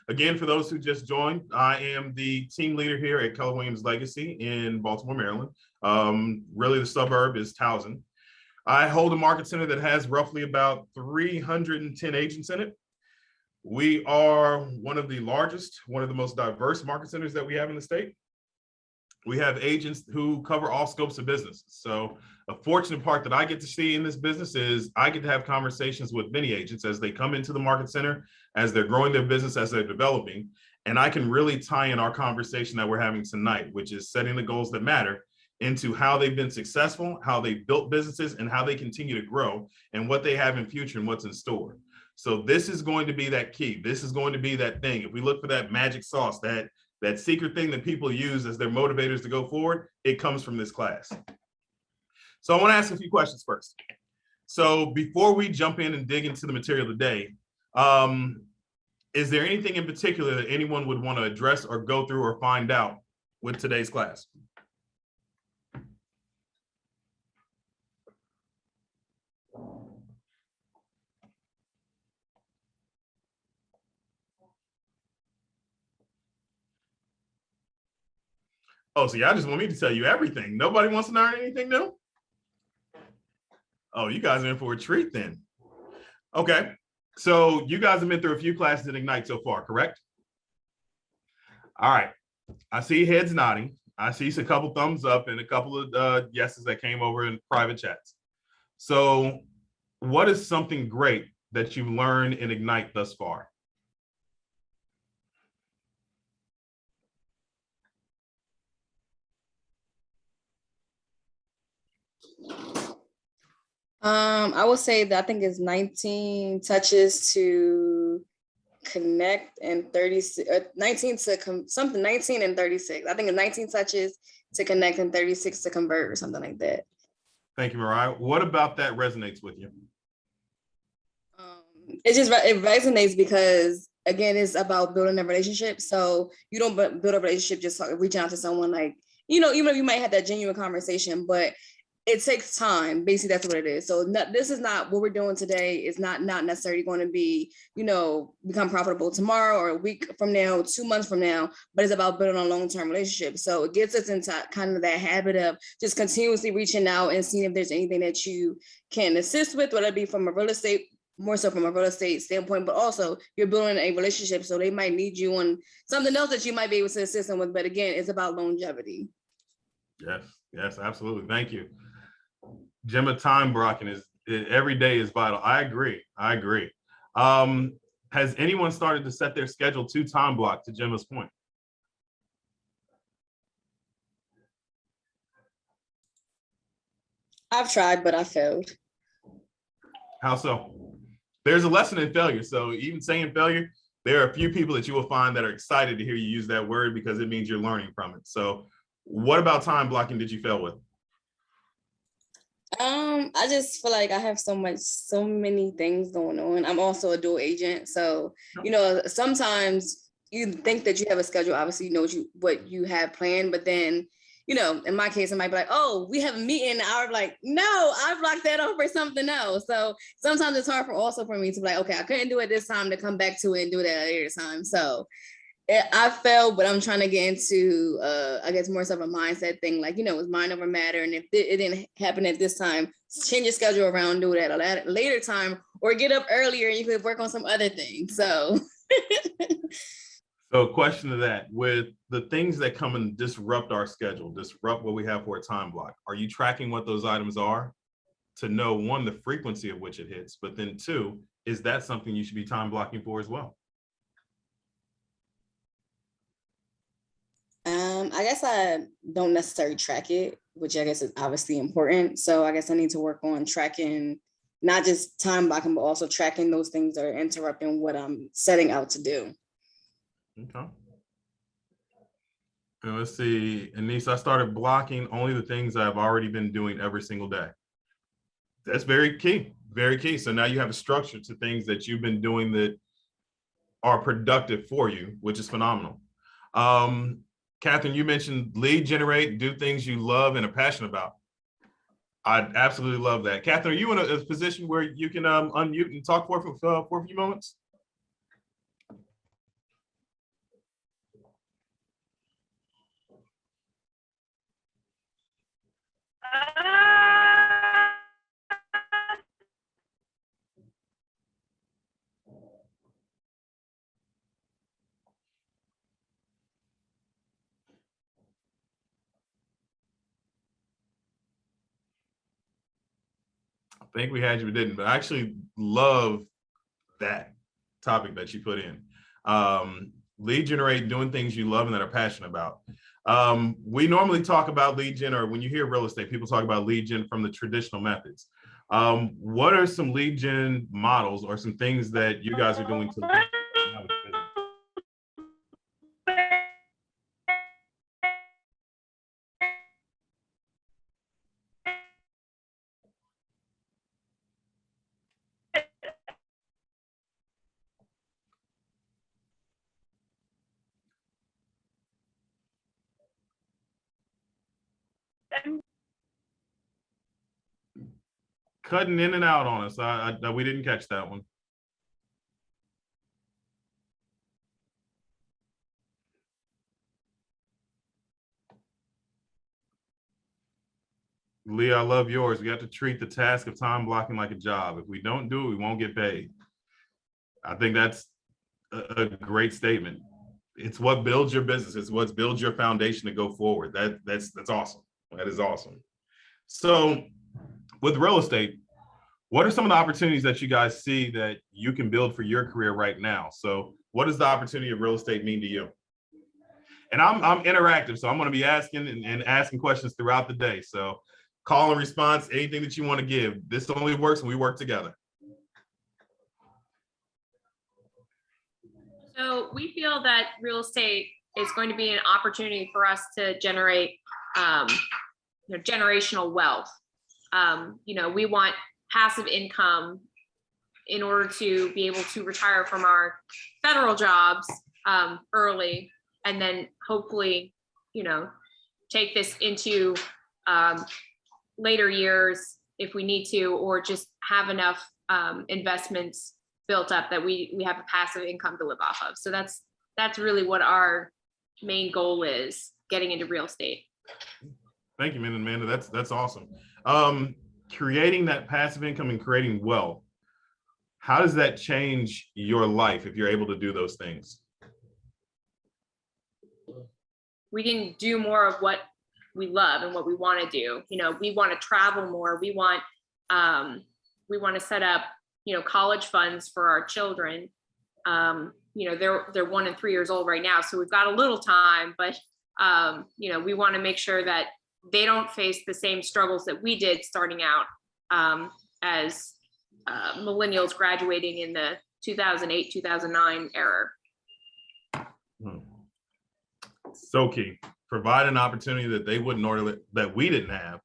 again, for those who just joined, I am the team leader here at Keller Williams Legacy in Baltimore, Maryland. Really, the suburb is Towson. I hold a market center that has roughly about 310 agents in it. We are one of the largest, one of the most diverse market centers that we have in the state. We have agents who cover all scopes of business. So a fortunate part that I get to see in this business is I get to have conversations with many agents as they come into the market center, as they're growing their business, as they're developing. And I can really tie in our conversation that we're having tonight, which is setting the goals that matter, into how they've been successful, how they've built businesses, and how they continue to grow, and what they have in future and what's in store. So this is going to be that key. This is going to be that thing. If we look for that magic sauce, that secret thing that people use as their motivators to go forward, it comes from this class. So I want to ask a few questions first. So before we jump in and dig into the material today, is there anything in particular that anyone would want to address or go through or find out with today's class? Oh, so y'all just want me to tell you everything. Nobody wants to learn anything new? Oh, you guys are in for a treat then. Okay, so you guys have been through a few classes at Ignite so far, correct? All right, I see heads nodding. I see a couple thumbs up and a couple of yeses that came over in private chats. So what is something great that you've learned in Ignite thus far? I would say that I think it's 19 touches to connect and 36, 19 to something, 19 and 36. I think it's 19 touches to connect and 36 to convert or something like that. Thank you, Mariah. What about that resonates with you? It resonates because, again, it's about building a relationship. So you don't build a relationship just reaching out to someone, like, even if you might have that genuine conversation, but it takes time. Basically, that's what it is. So this is not what we're doing today. Is not necessarily going to be, become profitable tomorrow or a week from now, 2 months from now, but it's about building a long-term relationship. So it gets us into kind of that habit of just continuously reaching out and seeing if there's anything that you can assist with, whether it be from a real estate, more so from a real estate standpoint, but also you're building a relationship. So they might need you on something else that you might be able to assist them with. But again, it's about longevity. Yes, absolutely. Thank you. Gemma, time blocking every day is vital. I agree. Has anyone started to set their schedule to time block, to Gemma's point? I've tried, but I failed. How so? There's a lesson in failure. So even saying failure, there are a few people that you will find that are excited to hear you use that word because it means you're learning from it. So what about time blocking did you fail with? I just feel like I have so many things going on. I'm also a dual agent. So, sometimes you think that you have a schedule, obviously you know what you have planned, but then, in my case, I might be like, oh, we have a meeting. I'm like, no, I blocked that off for something else. So sometimes it's hard for me to be like, okay, I couldn't do it this time, to come back to it and do it at a later time. So I failed, but I'm trying to get into, I guess, more so of a mindset thing. Like, it's mind over matter. And if it didn't happen at this time, change your schedule around, do it at a later time, or get up earlier and you could work on some other things. So. So question to that, with the things that come and disrupt our schedule, disrupt what we have for a time block, are you tracking what those items are to know, one, the frequency of which it hits, but then two, is that something you should be time blocking for as well? I guess I don't necessarily track it, which I guess is obviously important. So I guess I need to work on tracking, not just time blocking, but also tracking those things that are interrupting what I'm setting out to do. Okay. And let's see, Anissa, I started blocking only the things I've already been doing every single day. That's very key, very key. So now you have a structure to things that you've been doing that are productive for you, which is phenomenal. Catherine, you mentioned lead generate, do things you love and are passionate about. I absolutely love that. Catherine, are you in a position where you can unmute and talk for a few moments? I think we had you, but didn't. But I actually love that topic that you put in. Lead generate, doing things you love and that are passionate about. We normally talk about lead gen, or when you hear real estate, people talk about lead gen from the traditional methods. What are some lead gen models or some things that you guys are doing to cutting in and out on us? We didn't catch that one. Lee, I love yours. We have to treat the task of time blocking like a job. If we don't do it, we won't get paid. I think that's a great statement. It's what builds your business. It's what builds your foundation to go forward. That's awesome. That is awesome. So with real estate, what are some of the opportunities that you guys see that you can build for your career right now? So what does the opportunity of real estate mean to you? And I'm interactive, so I'm going to be asking and asking questions throughout the day. So call and response, anything that you want to give. This only works when we work together. So we feel that real estate is going to be an opportunity for us to generate generational wealth. We want passive income in order to be able to retire from our federal jobs early, and then hopefully, take this into later years if we need to, or just have enough investments built up that we have a passive income to live off of. So that's really what our main goal is, getting into real estate. Thank you, Amanda. That's awesome. Creating that passive income and creating wealth, how does that change your life if you're able to do those things? We can do more of what we love and what we want to do. We want to travel more. We want to set up, college funds for our children. They're 1 and 3 years old right now, so we've got a little time, but we want to make sure that they don't face the same struggles that we did starting out as millennials graduating in the 2008, 2009 era. So key. Provide an opportunity that they wouldn't, or that we didn't have,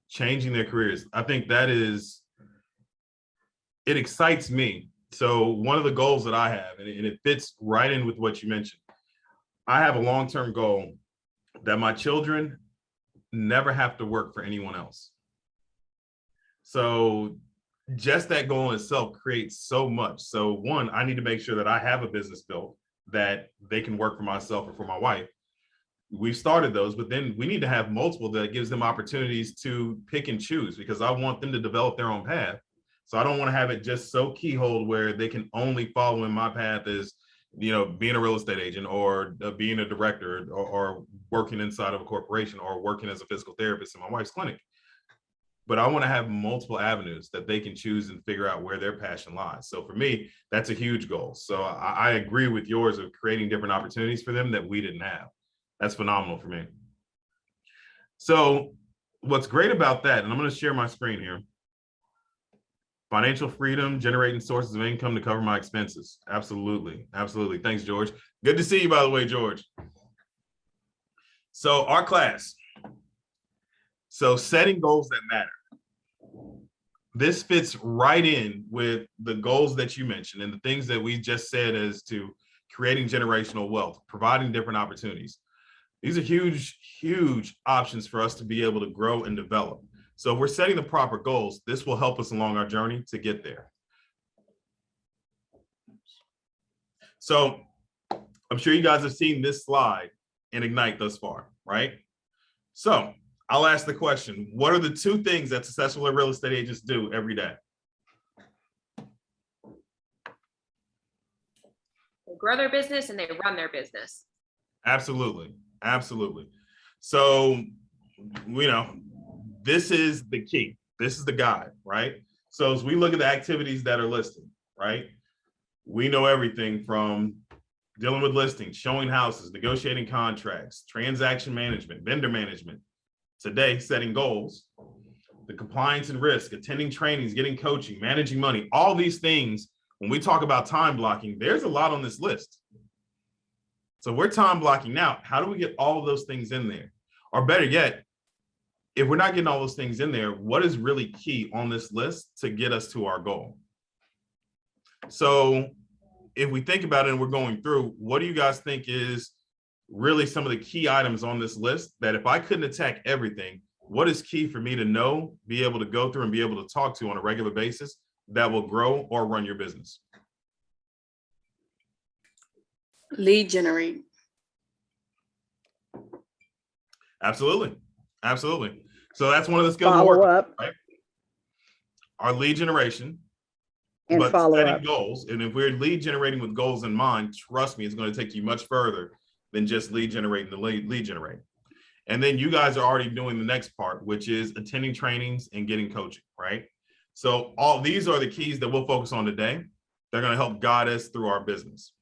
changing their careers. I think it excites me. So one of the goals that I have, and it fits right in with what you mentioned, I have a long-term goal that my children never have to work for anyone else. So just that goal in itself creates so much. So one, I need to make sure that I have a business built that they can work for myself or for my wife. We've started those, but then we need to have multiple that gives them opportunities to pick and choose, because I want them to develop their own path. So I don't want to have it just so keyhole where they can only follow in my path as, being a real estate agent, or being a director, or working inside of a corporation, or working as a physical therapist in my wife's clinic. But I want to have multiple avenues that they can choose and figure out where their passion lies. So for me, that's a huge goal. So I agree with yours of creating different opportunities for them that we didn't have. That's phenomenal for me. So what's great about that, and I'm going to share my screen here. Financial freedom, generating sources of income to cover my expenses. Absolutely. Absolutely. Thanks, George. Good to see you, by the way, George. So our class. So setting goals that matter. This fits right in with the goals that you mentioned and the things that we just said as to creating generational wealth, providing different opportunities. These are huge, huge options for us to be able to grow and develop. So if we're setting the proper goals, this will help us along our journey to get there. So I'm sure you guys have seen this slide in Ignite thus far, right? So I'll ask the question, what are the 2 things that successful real estate agents do every day? They grow their business and they run their business. Absolutely. Absolutely. So, this is the key. This is the guide, right? So as we look at the activities that are listed, right? We know everything from dealing with listings, showing houses, negotiating contracts, transaction management, vendor management. Today, setting goals, the compliance and risk, attending trainings, getting coaching, managing money, all these things. When we talk about time blocking, there's a lot on this list. So we're time blocking now. How do we get all of those things in there? Or better yet, if we're not getting all those things in there, what is really key on this list to get us to our goal? So if we think about it and we're going through, what do you guys think is really some of the key items on this list that if I couldn't attack everything, what is key for me to know, be able to go through and be able to talk to on a regular basis that will grow or run your business? Lead generate. Absolutely. Absolutely. So that's one of the skills Follow up right? Our lead generation, and but follow setting up. goals. And if we're lead generating with goals in mind, trust me, it's going to take you much further than just lead generating the lead generate. And then you guys are already doing the next part, which is attending trainings and getting coaching, right? So all these are the keys that we'll focus on today. They're going to help guide us through our business.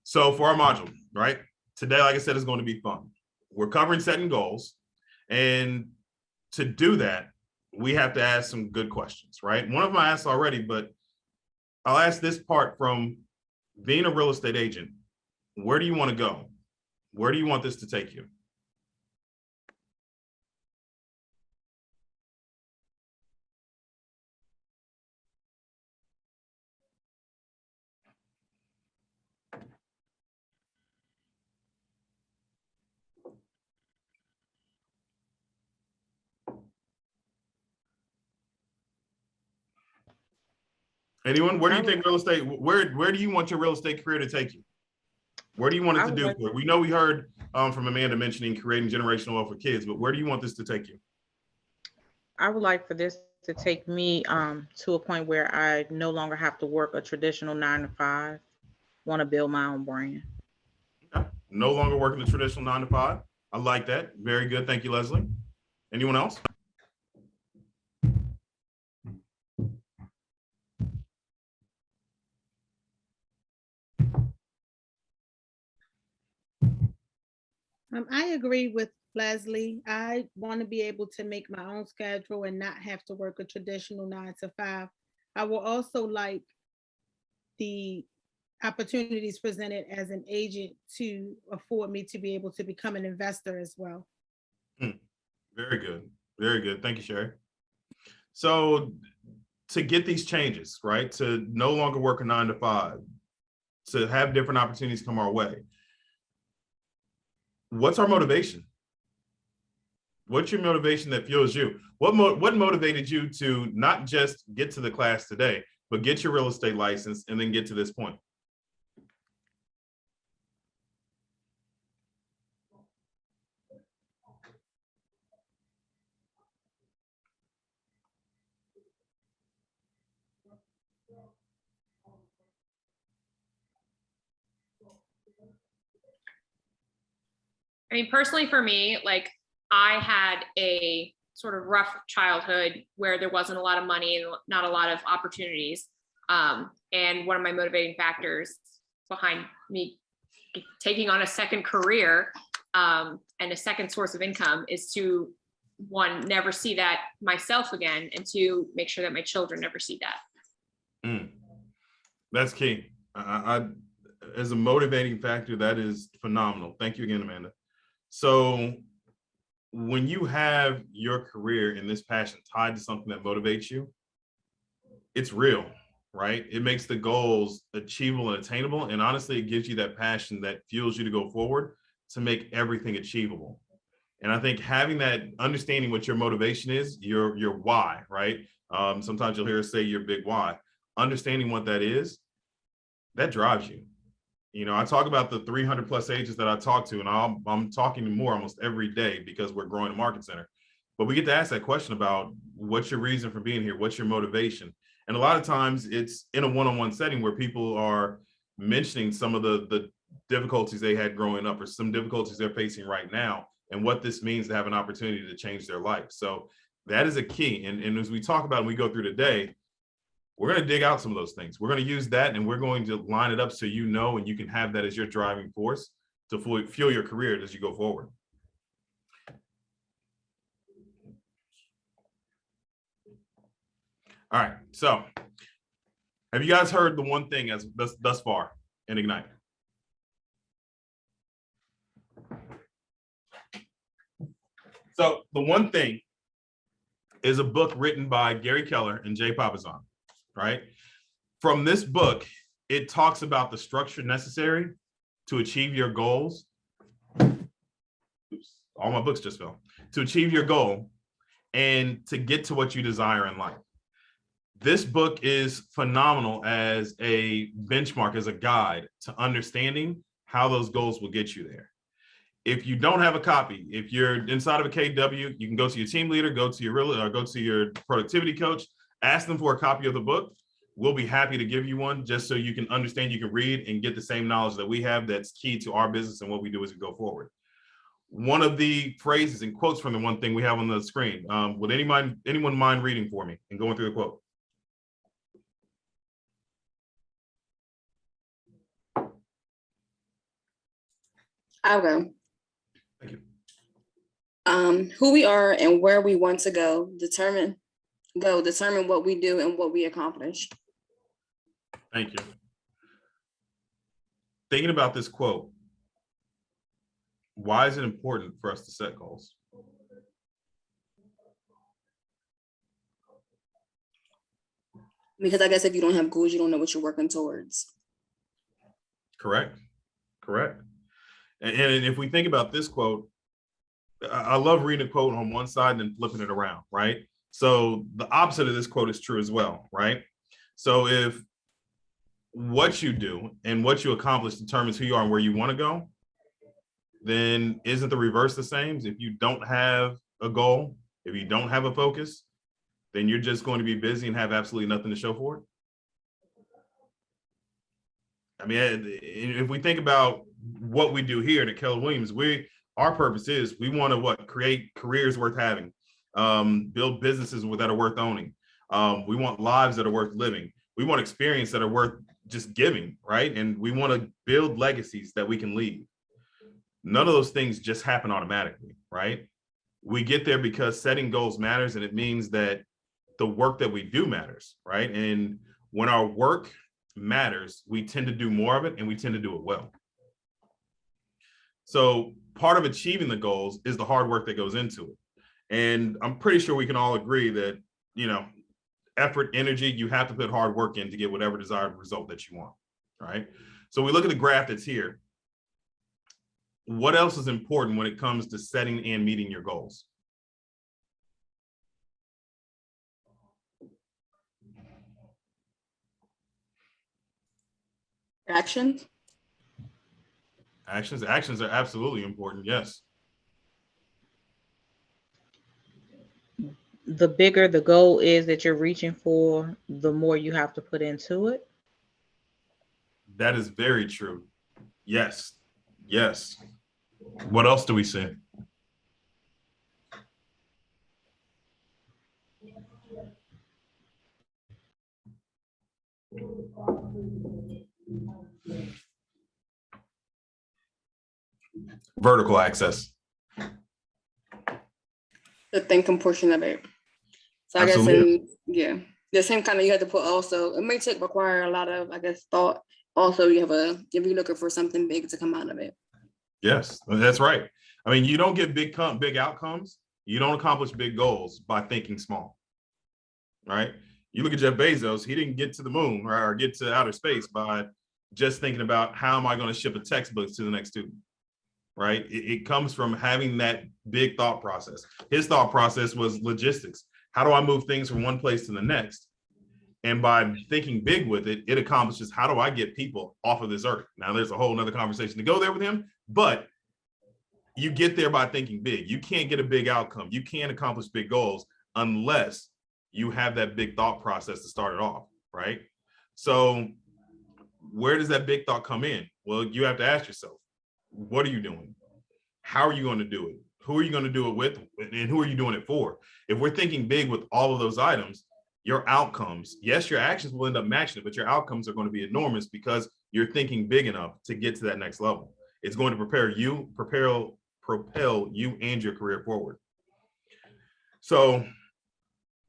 So for our module, right? Today, like I said, is going to be fun. We're covering setting goals. And to do that, we have to ask some good questions, right? One of them I asked already, but I'll ask this part from being a real estate agent. Where do you want to go? Where do you want this to take you? Anyone? Where do you think real estate, where do you want your real estate career to take you? Where do you want it to do? We know we heard from Amanda mentioning creating generational wealth for kids, but where do you want this to take you? I would like for this to take me to a point where I no longer have to work a traditional 9-to-5. Want to build my own brand. Okay. No longer working the traditional 9-to-5. I like that. Very good. Thank you, Leslie. Anyone else? I agree with Leslie. I want to be able to make my own schedule and not have to work a traditional 9-to-5. I will also like the opportunities presented as an agent to afford me to be able to become an investor as well. Very good. Very good. Thank you, Sherry. So to get these changes, right, to no longer work a 9-to-5, to have different opportunities come our way, what's our motivation? What's your motivation that fuels you? What motivated you to not just get to the class today, but get your real estate license and then get to this point? I mean, personally for me, like I had a sort of rough childhood where there wasn't a lot of money and not a lot of opportunities. And one of my motivating factors behind me taking on a second career and a second source of income is to, one, never see that myself again, and two, make sure that my children never see that. That's key. As a motivating factor, that is phenomenal. Thank you again, Amanda. So when you have your career and this passion tied to something that motivates you, it's real, right? It makes the goals achievable and attainable. And honestly, it gives you that passion that fuels you to go forward to make everything achievable. And I think having that, understanding what your motivation is, your why, right? Sometimes you'll hear us say your big why. Understanding what that is, that drives you. You know, I talk about the 300 plus agents that I talk to, and I'm talking to more almost every day because we're growing a market center. But we get to ask that question about what's your reason for being here? What's your motivation? And a lot of times it's in a one-on-one setting where people are mentioning some of the difficulties they had growing up or some difficulties they're facing right now and what this means to have an opportunity to change their life. So that is a key. And as we talk about and we go through today, we're going to dig out some of those things. We're going to use that and we're going to line it up so you know and you can have that as your driving force to fuel your career as you go forward. All right, so have you guys heard the one thing as thus far in Ignite? So the one thing is a book written by Gary Keller and Jay Papasan, right? From this book, it talks about the structure necessary to achieve your goals. Oops, all my books just fell. To achieve your goal and to get to what you desire in life. This book is phenomenal as a benchmark, as a guide to understanding how those goals will get you there. If you don't have a copy, if you're inside of a KW, you can go to your team leader, go to your productivity coach, ask them for a copy of the book. We'll be happy to give you one just so you can understand, you can read and get the same knowledge that we have that's key to our business and what we do as we go forward. One of the phrases and quotes from the one thing we have on the screen, would anyone mind reading for me and going through the quote? I'll go. Thank you. Who we are and where we want to go, determine what we do and what we accomplish. Thank you. Thinking about this quote, why is it important for us to set goals? Because I guess if you don't have goals, you don't know what you're working towards. Correct. And if we think about this quote, I love reading a quote on one side and then flipping it around, right? So the opposite of this quote is true as well, right? So if what you do and what you accomplish determines who you are and where you want to go, then isn't the reverse the same? If you don't have a goal, if you don't have a focus, then you're just going to be busy and have absolutely nothing to show for it. I mean, if we think about what we do here at Keller Williams, our purpose is we want to create careers worth having, build businesses that are worth owning. We want lives that are worth living. We want experience that are worth just giving, right? And we want to build legacies that we can leave. None of those things just happen automatically, right? We get there because setting goals matters, and it means that the work that we do matters, right? And when our work matters, we tend to do more of it and we tend to do it well. So part of achieving the goals is the hard work that goes into it. And I'm pretty sure we can all agree that, effort, energy, you have to put hard work in to get whatever desired result that you want, right? So we look at the graph that's here. What else is important when it comes to setting and meeting your goals? Actions. Actions are absolutely important, yes. The bigger the goal is that you're reaching for, the more you have to put into it. That is very true. Yes. What else do we see? Vertical access. The thinking portion of it. So I Absolutely. guess the same kind of you have to put also, it may require a lot of, I guess, thought. Also, if you're looking for something big to come out of it. Yes, that's right. I mean, you don't get big outcomes. You don't accomplish big goals by thinking small, right? You look at Jeff Bezos, he didn't get to the moon or get to outer space by just thinking about how am I going to ship a textbook to the next student, right? It comes from having that big thought process. His thought process was logistics. How do I move things from one place to the next? And by thinking big with it, it accomplishes, how do I get people off of this earth? Now, there's a whole nother conversation to go there with him, but you get there by thinking big. You can't get a big outcome. You can't accomplish big goals unless you have that big thought process to start it off, right? So where does that big thought come in? Well, you have to ask yourself, what are you doing? How are you going to do it? Who are you going to do it with? And who are you doing it for? If we're thinking big with all of those items, your outcomes, yes, your actions will end up matching it, but your outcomes are going to be enormous because you're thinking big enough to get to that next level. It's going to propel you and your career forward. So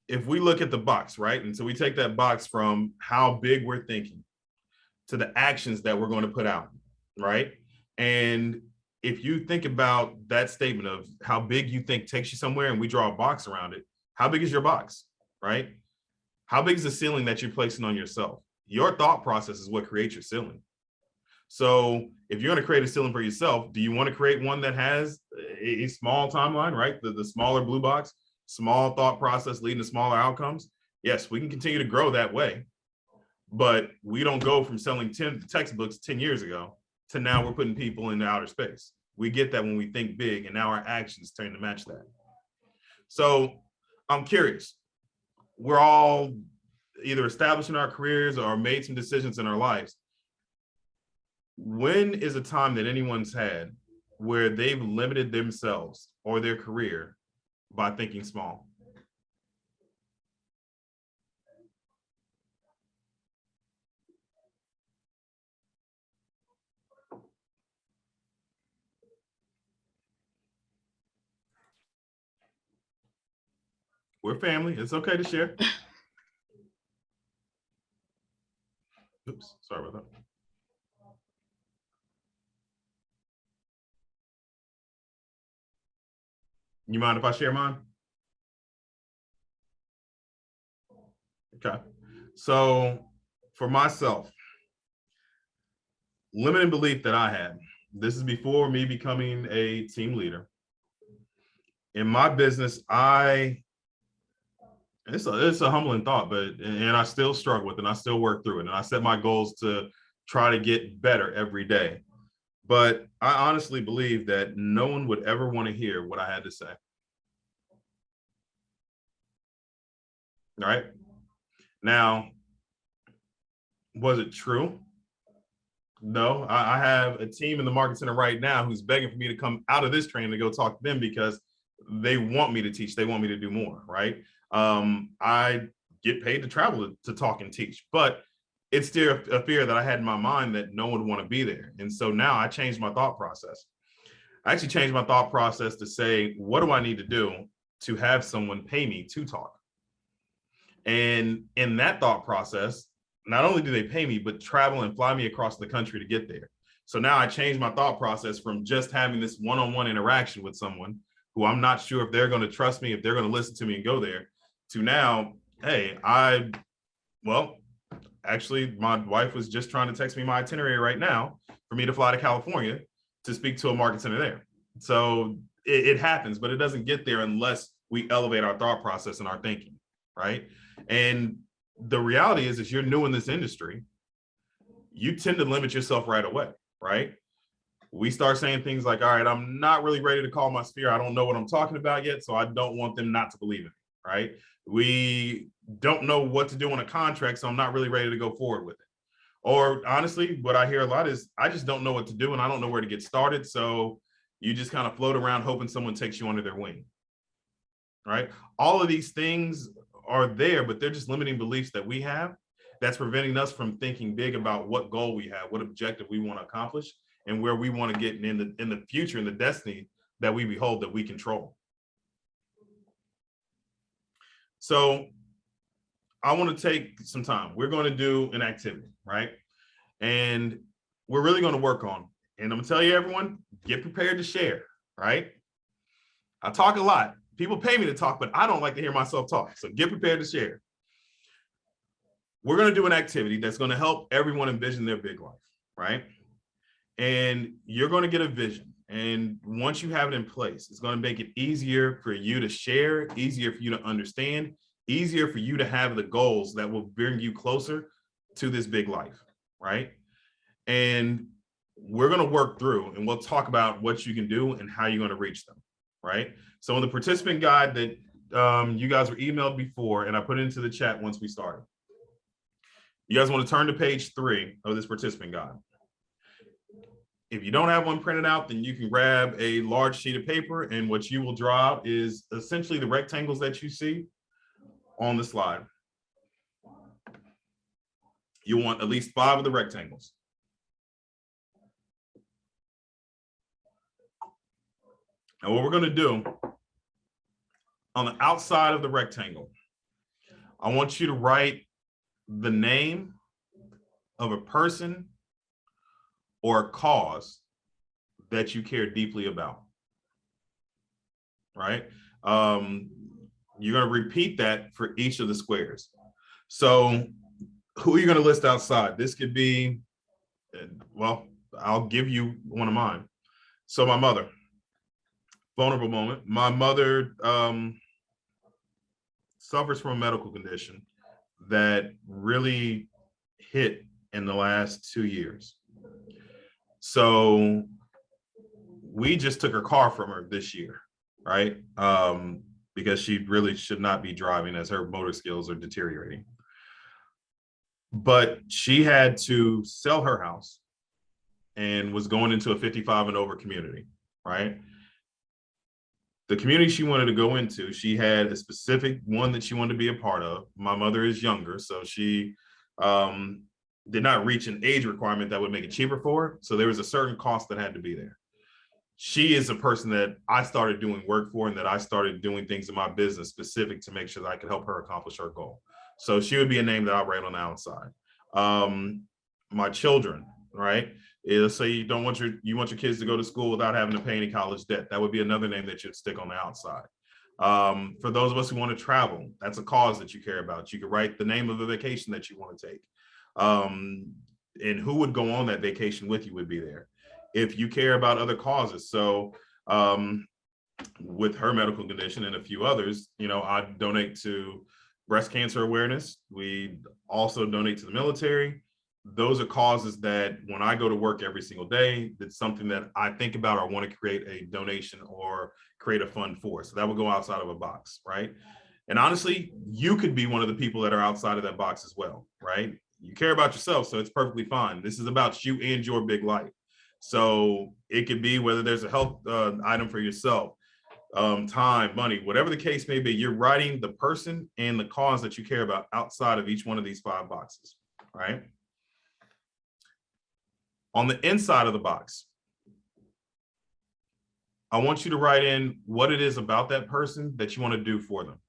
if we look at the box, right? And so we take that box from how big we're thinking to the actions that we're going to put out, right? And if you think about that statement of how big you think takes you somewhere, and we draw a box around it, how big is your box, right? How big is the ceiling that you're placing on yourself? Your thought process is what creates your ceiling. So if you're going to create a ceiling for yourself, do you want to create one that has a small timeline, right? The smaller blue box, small thought process leading to smaller outcomes? Yes, we can continue to grow that way, but we don't go from selling 10 textbooks 10 years ago to now we're putting people into outer space. We get that when we think big, and now our actions tend to match that. So I'm curious, we're all either establishing our careers or made some decisions in our lives. When is a time that anyone's had where they've limited themselves or their career by thinking small? We're family. It's okay to share. Oops, sorry about that. You mind if I share mine? Okay. So for myself, limiting belief that I had, this is before me becoming a team leader. In my business, it's a humbling thought, and I still struggle with it, and I still work through it. And I set my goals to try to get better every day. But I honestly believe that no one would ever want to hear what I had to say. All right. Now, was it true? No, I have a team in the market center right now who's begging for me to come out of this training to go talk to them because they want me to teach. They want me to do more, right? I get paid to travel to talk and teach, but it's still a fear that I had in my mind that no one would want to be there. And so now I changed my thought process. I actually changed my thought process to say, what do I need to do to have someone pay me to talk? And in that thought process, not only do they pay me, but travel and fly me across the country to get there. So now I changed my thought process from just having this one-on-one interaction with someone who I'm not sure if they're going to trust me, if they're going to listen to me and go there, to now, hey, actually, my wife was just trying to text me my itinerary right now for me to fly to California to speak to a market center there. So it happens, but it doesn't get there unless we elevate our thought process and our thinking, right? And the reality is, if you're new in this industry, you tend to limit yourself right away, right? We start saying things like, all right, I'm not really ready to call my sphere. I don't know what I'm talking about yet, so I don't want them not to believe in me, right? We don't know what to do on a contract, so I'm not really ready to go forward with it. Or honestly, what I hear a lot is, I just don't know what to do and I don't know where to get started. So you just kind of float around hoping someone takes you under their wing, right? All of these things are there, but they're just limiting beliefs that we have that's preventing us from thinking big about what goal we have, what objective we want to accomplish, and where we want to get in the future, in the destiny that we behold, that we control. So I want to take some time. We're going to do an activity, right? And we're really going to work on, and I'm going to tell you, everyone, get prepared to share, right? I talk a lot. People pay me to talk, but I don't like to hear myself talk. So get prepared to share. We're going to do an activity that's going to help everyone envision their big life, right? And you're going to get a vision. And once you have it in place, it's going to make it easier for you to share, easier for you to understand, easier for you to have the goals that will bring you closer to this big life, right? And we're going to work through and we'll talk about what you can do and how you're going to reach them, right? So in the participant guide that you guys were emailed before, and I put it into the chat once we started, you guys want to turn to page 3 of this participant guide. If you don't have one printed out, then you can grab a large sheet of paper, and what you will draw out is essentially the rectangles that you see on the slide. You want at least 5 of the rectangles. And what we're going to do on the outside of the rectangle, I want you to write the name of a person or a cause that you care deeply about, right? You're going to repeat that for each of the squares. So who are you going to list outside? This could be, well, I'll give you one of mine. So my mother. Vulnerable moment. My mother suffers from a medical condition that really hit in the last 2 years. So we just took her car from her this year, right? Because she really should not be driving as her motor skills are deteriorating. But she had to sell her house and was going into a 55 and over community, right? The community she wanted to go into, she had a specific one that she wanted to be a part of. My mother is younger, so she did not reach an age requirement that would make it cheaper for her. So there was a certain cost that had to be there. She is a person that I started doing work for and that I started doing things in my business specific to make sure that I could help her accomplish her goal. So she would be a name that I write on the outside. My children, right? Let's say you want your kids to go to school without having to pay any college debt. That would be another name that you'd stick on the outside. For those of us who want to travel, that's a cause that you care about. You could write the name of the vacation that you want to take. And who would go on that vacation with you would be there. If you care about other causes. So with her medical condition and a few others, I donate to breast cancer awareness. We also donate to the military. Those are causes that when I go to work every single day, it's something that I think about or want to create a donation or create a fund for. So that would go outside of a box, right? And honestly, you could be one of the people that are outside of that box as well, right? You care about yourself, so it's perfectly fine. This is about you and your big life. So it could be whether there's a health item for yourself, time, money, whatever the case may be, you're writing the person and the cause that you care about outside of each one of these 5 boxes, right? On the inside of the box, I want you to write in what it is about that person that you want to do for them.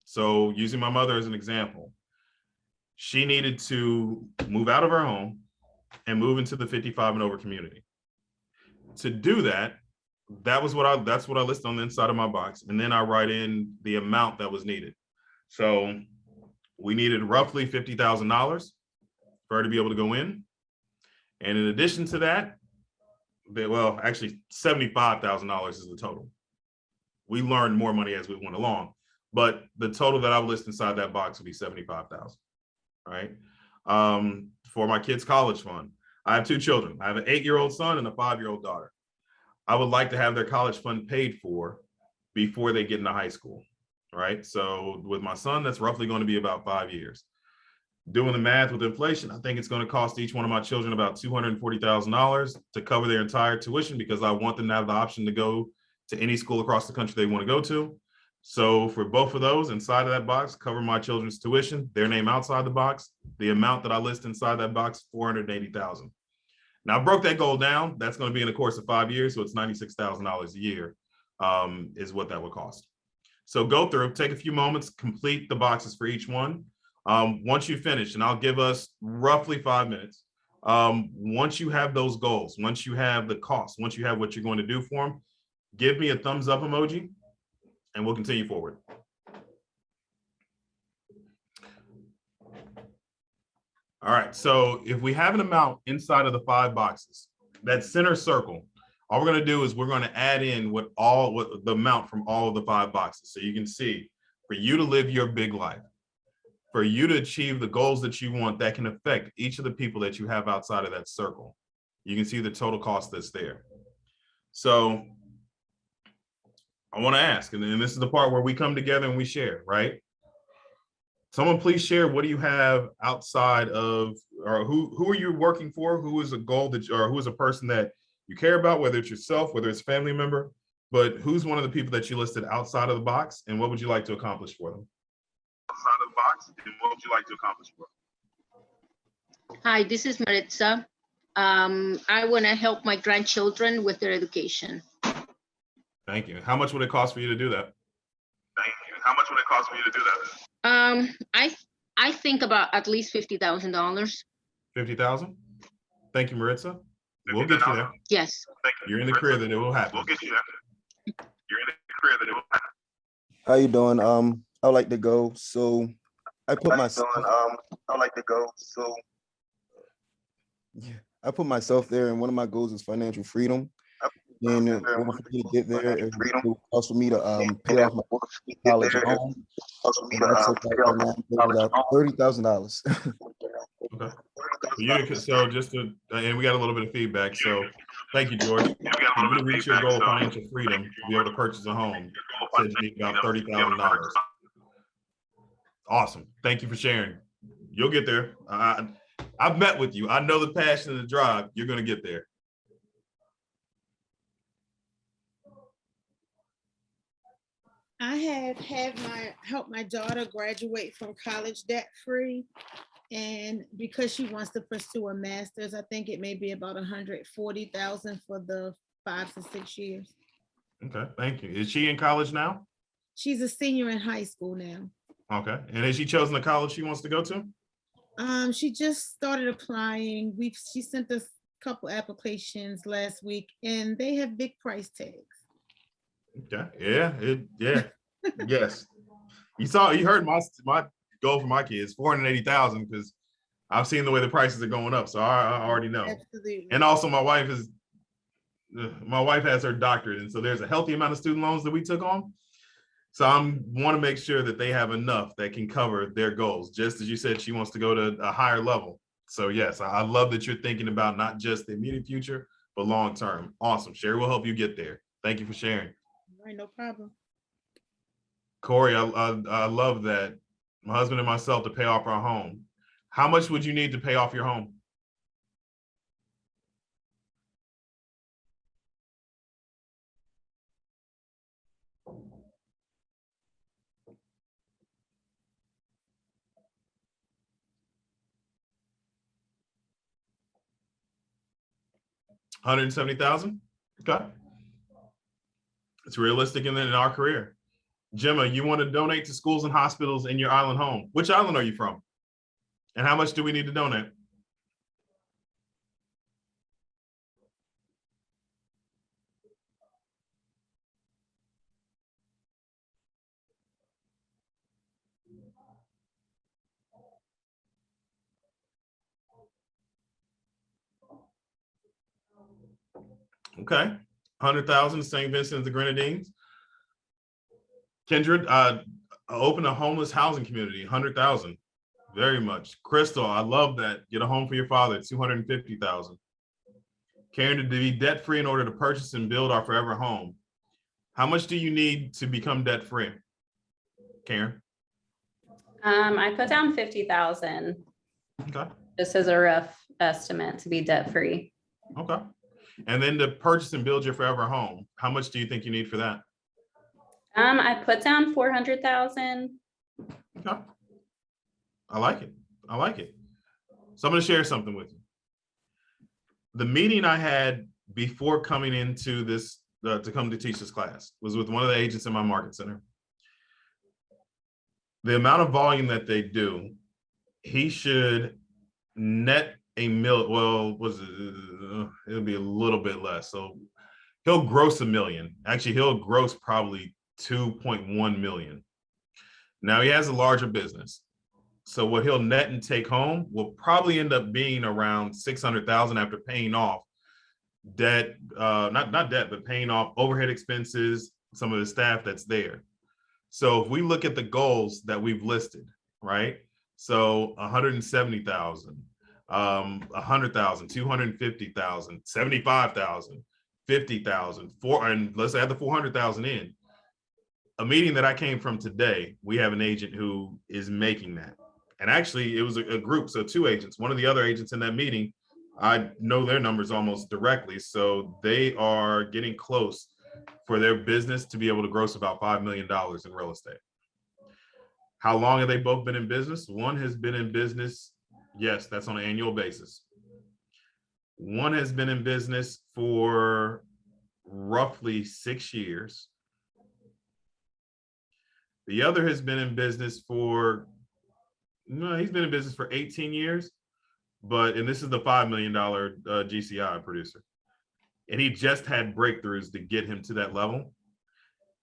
So using my mother as an example, she needed to move out of her home and move into the 55 and over community. To do that, that's what I list on the inside of my box. And then I write in the amount that was needed. So we needed roughly $50,000 for her to be able to go in. And in addition to that, well, actually $75,000 is the total. We learned more money as we went along, but the total that I would list inside that box would be $75,000, right? For my kids' college fund, I have 2 children. I have an 8-year-old son and a 5-year-old daughter. I would like to have their college fund paid for before they get into high school, right? So with my son, that's roughly going to be about 5 years. Doing the math with inflation, I think it's going to cost each one of my children about $240,000 to cover their entire tuition because I want them to have the option to go to any school across the country they want to go to. So for both of those inside of that box, cover my children's tuition, their name outside the box, the amount that I list inside that box, $480,000. Now I broke that goal down. That's going to be in the course of 5 years. So it's $96,000 a year is what that would cost. So go through, take a few moments, complete the boxes for each one. Once you finish, and I'll give us roughly 5 minutes. Once you have those goals, once you have the cost, once you have what you're going to do for them, give me a thumbs up emoji and we'll continue forward. All right, so if we have an amount inside of the 5 boxes, that center circle, all we're going to do is we're going to add in what the amount from all of the 5 boxes. So you can see for you to live your big life, for you to achieve the goals that you want that can affect each of the people that you have outside of that circle. You can see the total cost that's there. So I want to ask, and this is the part where we come together and we share, right? Someone please share, what do you have outside of, or who are you working for? Who is a goal that, or who is a person that you care about, whether it's yourself, whether it's a family member, but who's one of the people that you listed outside of the box, and what would you like to accomplish for them? Outside of the box, and what would you like to accomplish for them? Hi, this is Maritza. I want to help my grandchildren with their education. Thank you. How much would it cost for you to do that? Thank you. How much would it cost for you to do that? I think about at least $50,000. 50,000? Thank you, Maritza. We'll get you there. Yes. You're in the career that it will happen. We'll get you there. You're in the career that it will happen. How you doing? I would like to go. So I put myself. I like to go. So Yeah, I put myself there, and one of my goals is financial freedom. And in order for me to get there, it would cost for me to pay off my college loan. $30,000. Okay. So just to, and we got a little bit of feedback. So thank you, George. For you to reach your goal of financial freedom, to be able to purchase a home, said you need about $30,000. Awesome. Thank you for sharing. You'll get there. I've met with you. I know the passion and the drive. You're going to get there. I have had help my daughter graduate from college debt free. And because she wants to pursue a master's, I think it may be about 140,000 for the 5 to 6 years. Okay, thank you. Is she in college now? She's a senior in high school now. Okay, and has she chosen the college she wants to go to? She just started applying. She sent us a couple applications last week, and they have big price tags. Okay, yes. You heard my goal for my kids, 480,000, because I've seen the way the prices are going up, so I already know. Absolutely. And also my wife has her doctorate, and so there's a healthy amount of student loans that we took on. So I want to make sure that they have enough that can cover their goals. Just as you said, she wants to go to a higher level. So yes, I love that you're thinking about not just the immediate future, but long term. Awesome. Sherry will help you get there. Thank you for sharing. All right, no problem. Corey, I love that. My husband and myself to pay off our home. How much would you need to pay off your home? $170,000. Okay. It's realistic in our career. Gemma, you want to donate to schools and hospitals in your island home. Which island are you from? And how much do we need to donate? Okay. 100,000 St. Vincent and the Grenadines. Kindred, open a homeless housing community, 100,000. Very much. Crystal, I love that. Get a home for your father, 250,000. Karen, to be debt free in order to purchase and build our forever home. How much do you need to become debt free? Karen? I put down 50,000. Okay. Just as a rough estimate to be debt free. Okay. And then to purchase and build your forever home, how much do you think you need for that? I put down 400,000. Okay. I like it. I like it. So I'm going to share something with you. The meeting I had before coming into this, to come to teach this class, was with one of the agents in my market center. The amount of volume that they do, he should net it'll be a little bit less. So he'll gross $1 million. Actually, he'll gross probably 2.1 million. Now he has a larger business. So what he'll net and take home will probably end up being around 600,000 after paying off debt, not debt, but paying off overhead expenses, some of the staff that's there. So if we look at the goals that we've listed, right? So 170,000, 100,000, 250,000, 75,000, 50,000, and let's add the 400,000 in. A meeting that I came from today, we have an agent who is making that. And actually it was a group, so 2 agents. One of the other agents in that meeting, I know their numbers almost directly. So they are getting close for their business to be able to gross about $5 million in real estate. How long have they both been in business? One has been in business, yes, that's on an annual basis. One has been in business for roughly 6 years. The other has been in business for, no, he's been in business for 18 years, and this is the $5 million GCI producer. And he just had breakthroughs to get him to that level.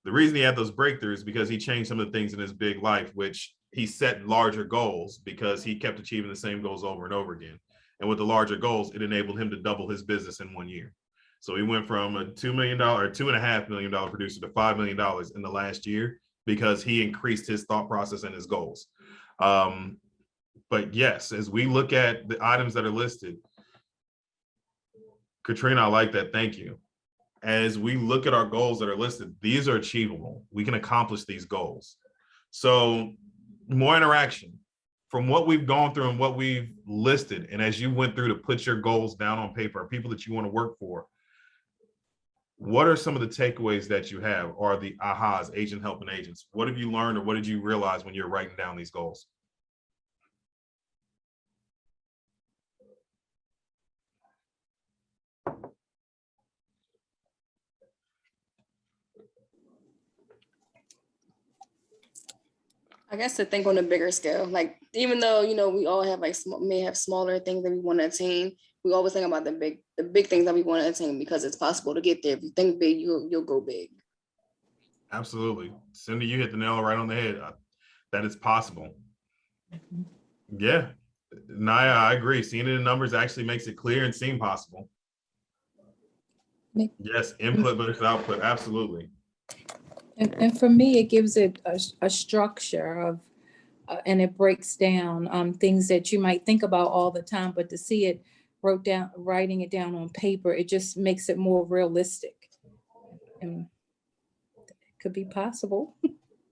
The reason he had those breakthroughs is because he changed some of the things in his big life, which he set larger goals because he kept achieving the same goals over and over again. And with the larger goals, it enabled him to double his business in 1 year. So he went from a $2 million or $2.5 million producer to $5 million in the last year because he increased his thought process and his goals. But yes, as we look at the items that are listed, Katrina, I like that. Thank you. As we look at our goals that are listed, these are achievable. We can accomplish these goals. So more interaction from what we've gone through and what we've listed. And as you went through to put your goals down on paper, people that you want to work for, what are some of the takeaways that you have, or the ahas, agent helping agents? What have you learned, or what did you realize when you're writing down these goals? I guess to think on a bigger scale, like even though we all have like may have smaller things that we want to attain, we always think about the big things that we want to attain because it's possible to get there. If you think big, you'll go big. Absolutely, Cindy, you hit the nail right on the head. That it's possible. Yeah, Naya, I agree. Seeing it in numbers actually makes it clear and seem possible. Yes, input versus output. Absolutely. And for me, it gives it a structure of, and it breaks down things that you might think about all the time, but to see it writing it down on paper, it just makes it more realistic. And it could be possible.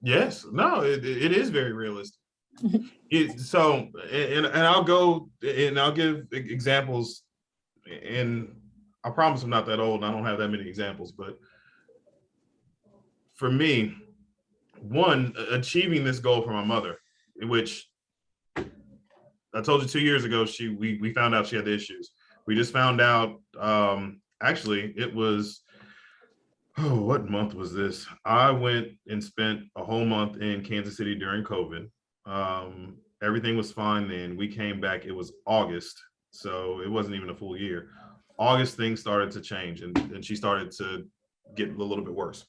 Yes, no, it is very realistic. So, and I'll go and I'll give examples, and I promise I'm not that old and I don't have that many examples, but for me, one, achieving this goal for my mother, which I told you 2 years ago, we found out she had the issues. We just found out, actually, it was, what month was this? I went and spent a whole month in Kansas City during COVID. Everything was fine then. We came back, it was August, so it wasn't even a full year. August, things started to change, and she started to get a little bit worse.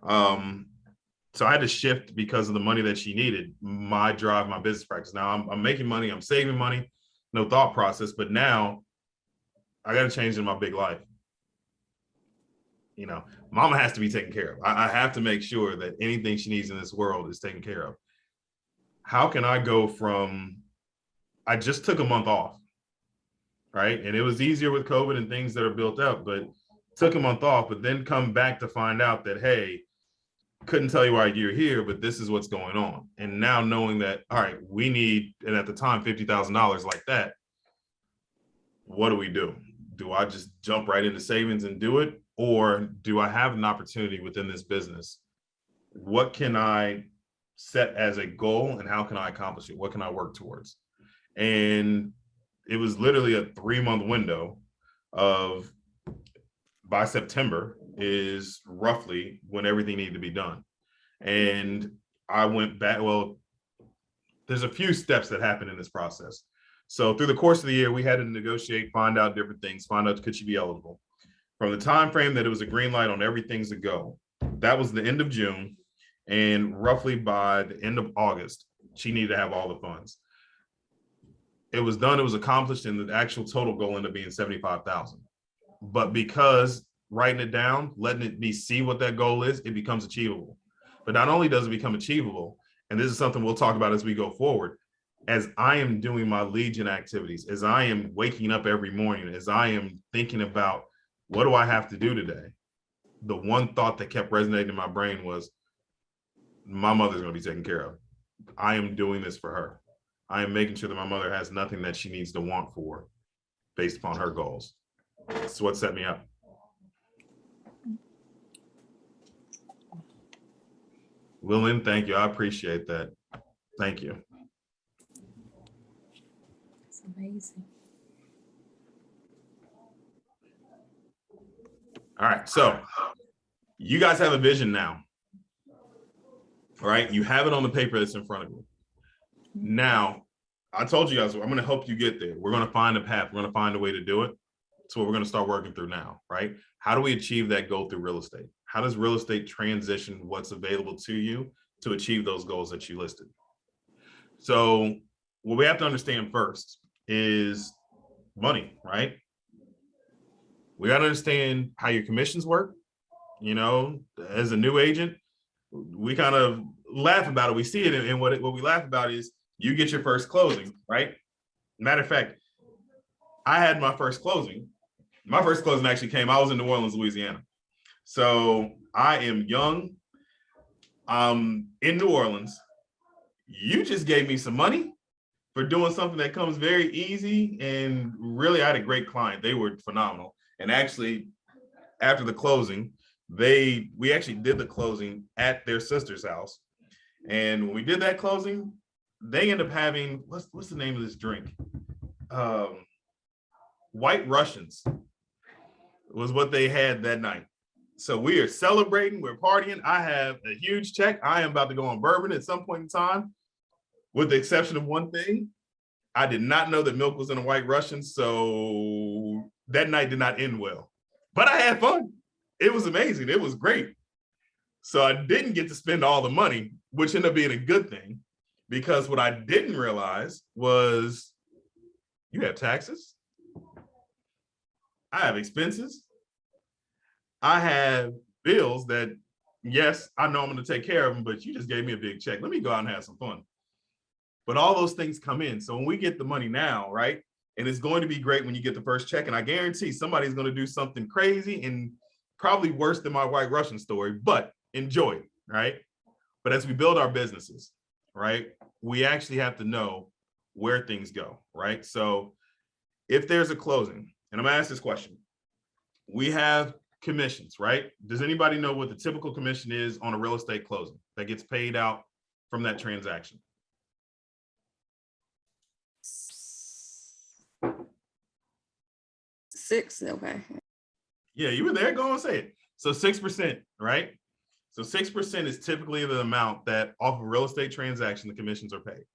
So I had to shift, because of the money that she needed, my drive, my business practice. Now I'm making money, I'm saving money, no thought process, but now I got to change in my big life. Mama has to be taken care of. I have to make sure that anything she needs in this world is taken care of. How can I go from, I just took a month off, right? And it was easier with COVID and things that are built up, but took a month off, but then come back to find out that, hey, couldn't tell you why you're here, but this is what's going on. And now knowing that, all right, we need, and at the time, $50,000 like that, what do? Do I just jump right into savings and do it? Or do I have an opportunity within this business? What can I set as a goal, and how can I accomplish it? What can I work towards? And it was literally a 3-month window of, by September is roughly when everything needed to be done. And I went back, well, there's a few steps that happen in this process. So through the course of the year, we had to negotiate, find out different things, find out could she be eligible. From the time frame that it was a green light on everything's a go, that was the end of June. And roughly by the end of August, she needed to have all the funds. It was done, it was accomplished, and the actual total goal ended up being 75,000. But because writing it down, letting me see what that goal is, it becomes achievable. But not only does it become achievable, and this is something we'll talk about as we go forward, as I am doing my Legion activities, as I am waking up every morning, as I am thinking about what do I have to do today, the one thought that kept resonating in my brain was, my mother's going to be taken care of. I am doing this for her. I am making sure that my mother has nothing that she needs to want for based upon her goals. That's what set me up. Lillian, thank you. I appreciate that. Thank you. It's amazing. All right. So you guys have a vision now. All right. You have it on the paper that's in front of you. Now, I told you guys, I'm going to help you get there. We're going to find a path. We're going to find a way to do it. So we're going to start working through now, right? How do we achieve that goal through real estate? How does real estate transition what's available to you to achieve those goals that you listed? So what we have to understand first is money, right? We got to understand how your commissions work. You know, as a new agent, we kind of laugh about it. We see it, and what we laugh about is you get your first closing, right? Matter of fact, I had my first closing. My first closing actually came, I was in New Orleans, Louisiana. So I am young. In New Orleans. You just gave me some money for doing something that comes very easy. And really, I had a great client. They were phenomenal. And actually, after the closing, we actually did the closing at their sister's house. And when we did that closing, they ended up having, what's the name of this drink? White Russians was what they had that night. So we are celebrating, we're partying. I have a huge check. I am about to go on bourbon at some point in time, with the exception of one thing. I did not know that milk was in a White Russian, so that night did not end well. But I had fun. It was amazing. It was great. So I didn't get to spend all the money, which ended up being a good thing, because what I didn't realize was you have taxes. I have expenses. I have bills that, yes, I know I'm going to take care of them, but you just gave me a big check. Let me go out and have some fun. But all those things come in. So when we get the money now, right? And it's going to be great when you get the first check. And I guarantee somebody's going to do something crazy and probably worse than my White Russian story, but enjoy it, right? But as we build our businesses, right, we actually have to know where things go, right? So if there's a closing, and I'm going to ask this question, we have commissions, right? Does anybody know what the typical commission is on a real estate closing that gets paid out from that transaction? 6, okay. Yeah, you were there. Go and say it. So 6%, right? So 6% is typically the amount that off of a real estate transaction, the commissions are paid.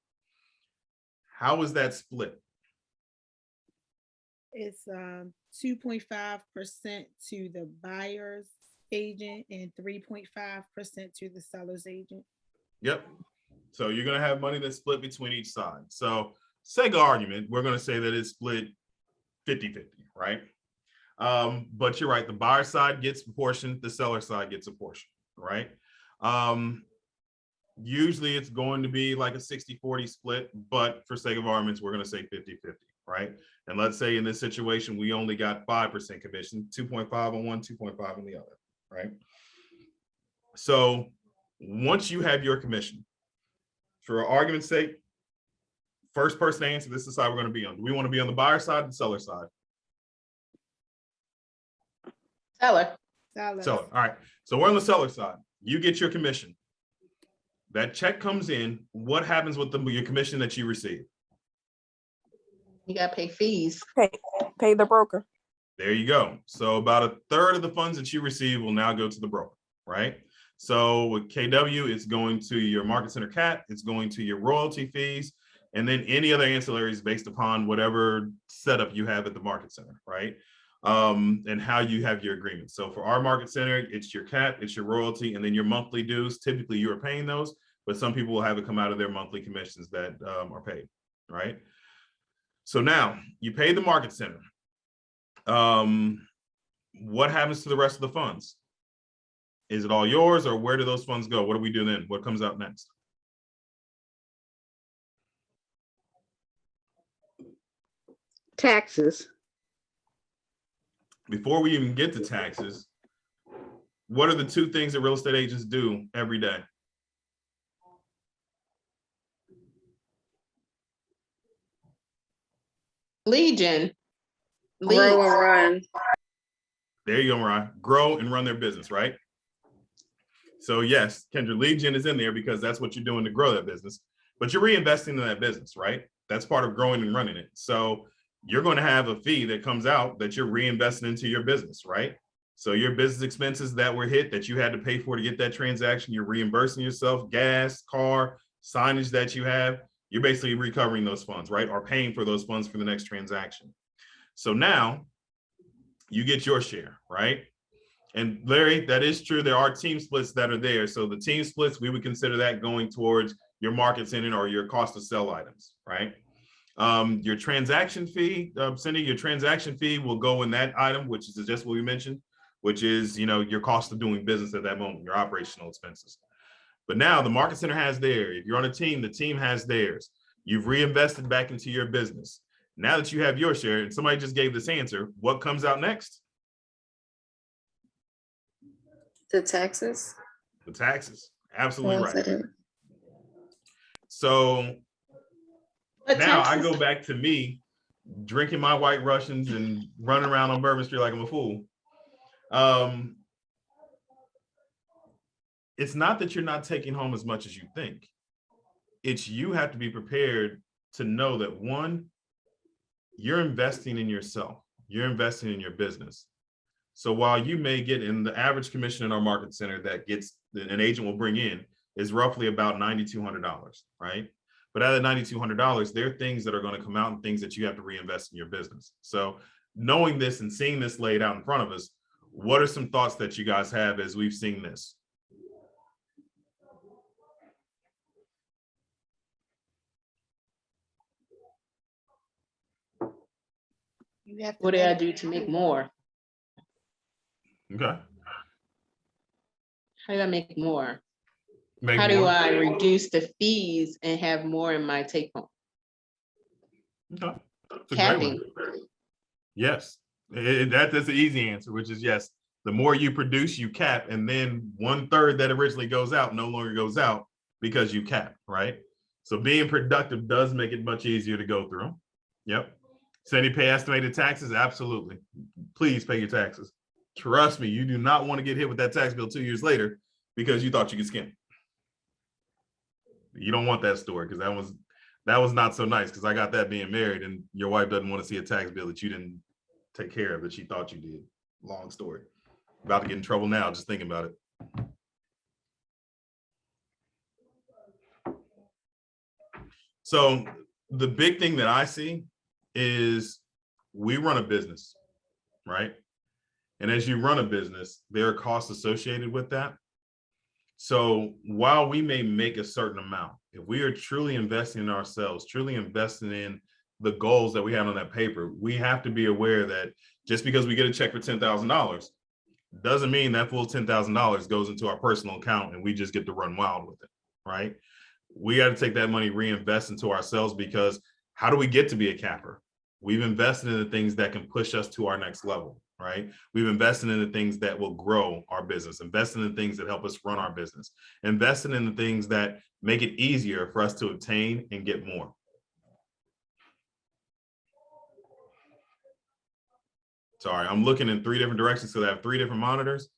How is that split? It's 2.5% to the buyer's agent and 3.5% to the seller's agent. Yep. So you're going to have money that's split between each side. So sake of argument, we're going to say that it's split 50-50, right? But you're right. The buyer side gets a portion, the seller side gets a portion, right? Usually it's going to be like a 60-40 split, but for sake of arguments, we're going to say 50-50, right? And let's say in this situation, we only got 5% commission, 2.5 on one, 2.5 on the other, right? So once you have your commission, for argument's sake, first person to answer, this is the side we're going to be on. Do we want to be on the buyer side or the seller side? Seller. Seller. Seller. All right. So we're on the seller side. You get your commission. That check comes in. What happens with your commission that you receive? You gotta pay fees. Pay the broker. There you go. So about a third of the funds that you receive will now go to the broker, right? So with KW, it's going to your market center cap, it's going to your royalty fees, and then any other ancillaries based upon whatever setup you have at the market center, right? And how you have your agreement. So for our market center, it's your cap, it's your royalty, and then your monthly dues. Typically, you are paying those, but some people will have it come out of their monthly commissions that are paid, right? So now you pay the market center. What happens to the rest of the funds? Is it all yours, or where do those funds go? What do we do then? What comes out next? Taxes. Before we even get to taxes, what are the two things that real estate agents do every day? Legion. Grow and run. There you go, Mariah. Grow and run their business, right? So yes, Kendra, lead gen is in there because that's what you're doing to grow that business, but you're reinvesting in that business, right? That's part of growing and running it. So you're going to have a fee that comes out that you're reinvesting into your business, right? So your business expenses that were hit that you had to pay for to get that transaction, you're reimbursing yourself, gas, car, signage that you have, you're basically recovering those funds, right? Or paying for those funds for the next transaction. So now you get your share, right? And Larry, that is true. There are team splits that are there. So the team splits, we would consider that going towards your market center or your cost to sell items, right? Your transaction fee, Cindy, your transaction fee will go in that item, which is just what we mentioned, which is, you know, your cost of doing business at that moment, your operational expenses. But now the market center has theirs. If you're on a team, the team has theirs. You've reinvested back into your business. Now that you have your share, and somebody just gave this answer, what comes out next? The taxes. The taxes. Absolutely One right. second. So But now I taxes- go back to me drinking my White Russians and running around on Bourbon Street like I'm a fool. It's not that you're not taking home as much as you think. It's you have to be prepared to know that, one, you're investing in yourself. You're investing in your business. So while you may get in the average commission in our market center that gets an agent will bring in is roughly about $9,200, right? But out of $9,200, there are things that are going to come out and things that you have to reinvest in your business. So knowing this and seeing this laid out in front of us, what are some thoughts that you guys have as we've seen this? You have to What do I do to make more? Okay. How do I make more? Make How do more. I reduce the fees and have more in my take home? Okay. That's a great one. Capping. Yes, that's an easy answer, which is yes. The more you produce, you cap, and then 1/3 that originally goes out no longer goes out because you cap, right? So being productive does make it much easier to go through. Yep. Sandy, pay estimated taxes? Absolutely. Please pay your taxes. Trust me, you do not want to get hit with that tax bill 2 years later because you thought you could skim. You don't want that story because that was not so nice because I got that being married and your wife doesn't want to see a tax bill that you didn't take care of that she thought you did. Long story. About to get in trouble now just thinking about it. So the big thing that I see is we run a business, right? And as you run a business, there are costs associated with that. So while we may make a certain amount, if we are truly investing in ourselves, truly investing in the goals that we have on that paper, we have to be aware that just because we get a check for $10,000 doesn't mean that full $10,000 goes into our personal account and we just get to run wild with it, right? We got to take that money, reinvest into ourselves, because how do we get to be a capper? We've invested in the things that can push us to our next level, right? We've invested in the things that will grow our business, invested in the things that help us run our business, invested in the things that make it easier for us to obtain and get more. Sorry, I'm looking in 3 different directions because I have 3 different monitors.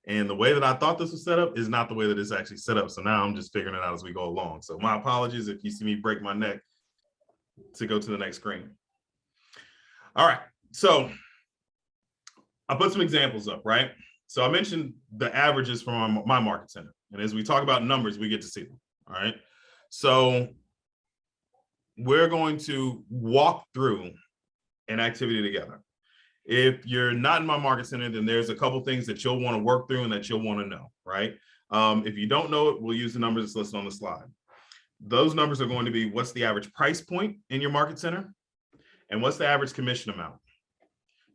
And the way that I thought this was set up is not the way that it's actually set up. So now I'm just figuring it out as we go along. So my apologies if you see me break my neck to go to the next screen. All right, so I put some examples up, right? So I mentioned the averages from my market center. And as we talk about numbers, we get to see them, all right? So we're going to walk through an activity together. If you're not in my market center, then there's a couple things that you'll want to work through and that you'll want to know, right? If you don't know it, we'll use the numbers that's listed on the slide. Those numbers are going to be what's the average price point in your market center and what's the average commission amount.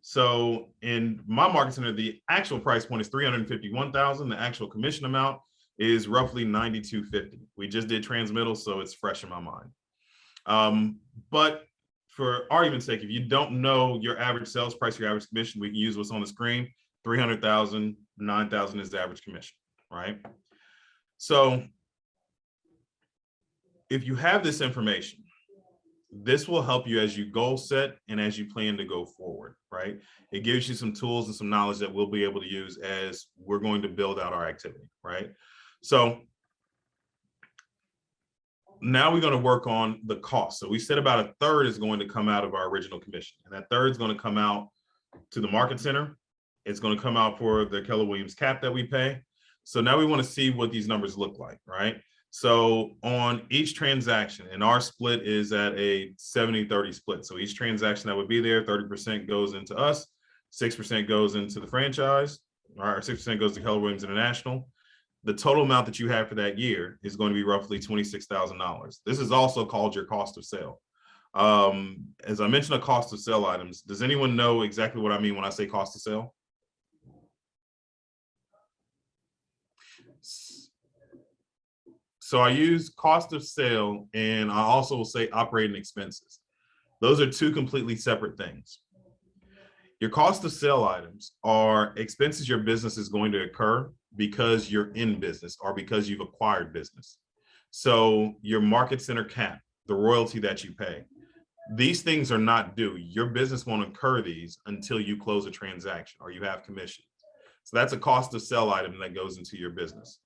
So in my market center, the actual price point is 351,000. The actual commission amount is roughly 92.50. We just did transmittal, so it's fresh in my mind. But for argument's sake, if you don't know your average sales price, your average commission, we can use what's on the screen. 300,000, 9,000 is the average commission, right? So if you have this information, this will help you as you goal set and as you plan to go forward, right? It gives you some tools and some knowledge that we'll be able to use as we're going to build out our activity, right? So now we're going to work on the cost. So we said about a third is going to come out of our original commission, and that third is going to come out to the market center. It's going to come out for the Keller Williams cap that we pay. So now we want to see what these numbers look like, right? So on each transaction, and our split is at a 70-30 split. So each transaction that would be there, 30% goes into us, 6% goes into the franchise, or 6% goes to Keller Williams International. The total amount that you have for that year is going to be roughly $26,000. This is also called your cost of sale. As I mentioned, a cost of sale items. Does anyone know exactly what I mean when I say cost of sale? So I use cost of sale, and I also will say operating expenses. Those are two completely separate things. Your cost of sale items are expenses your business is going to incur because you're in business or because you've acquired business. So your market center cap, the royalty that you pay, these things are not due. Your business won't incur these until you close a transaction or you have commission. So that's a cost of sale item that goes into your business.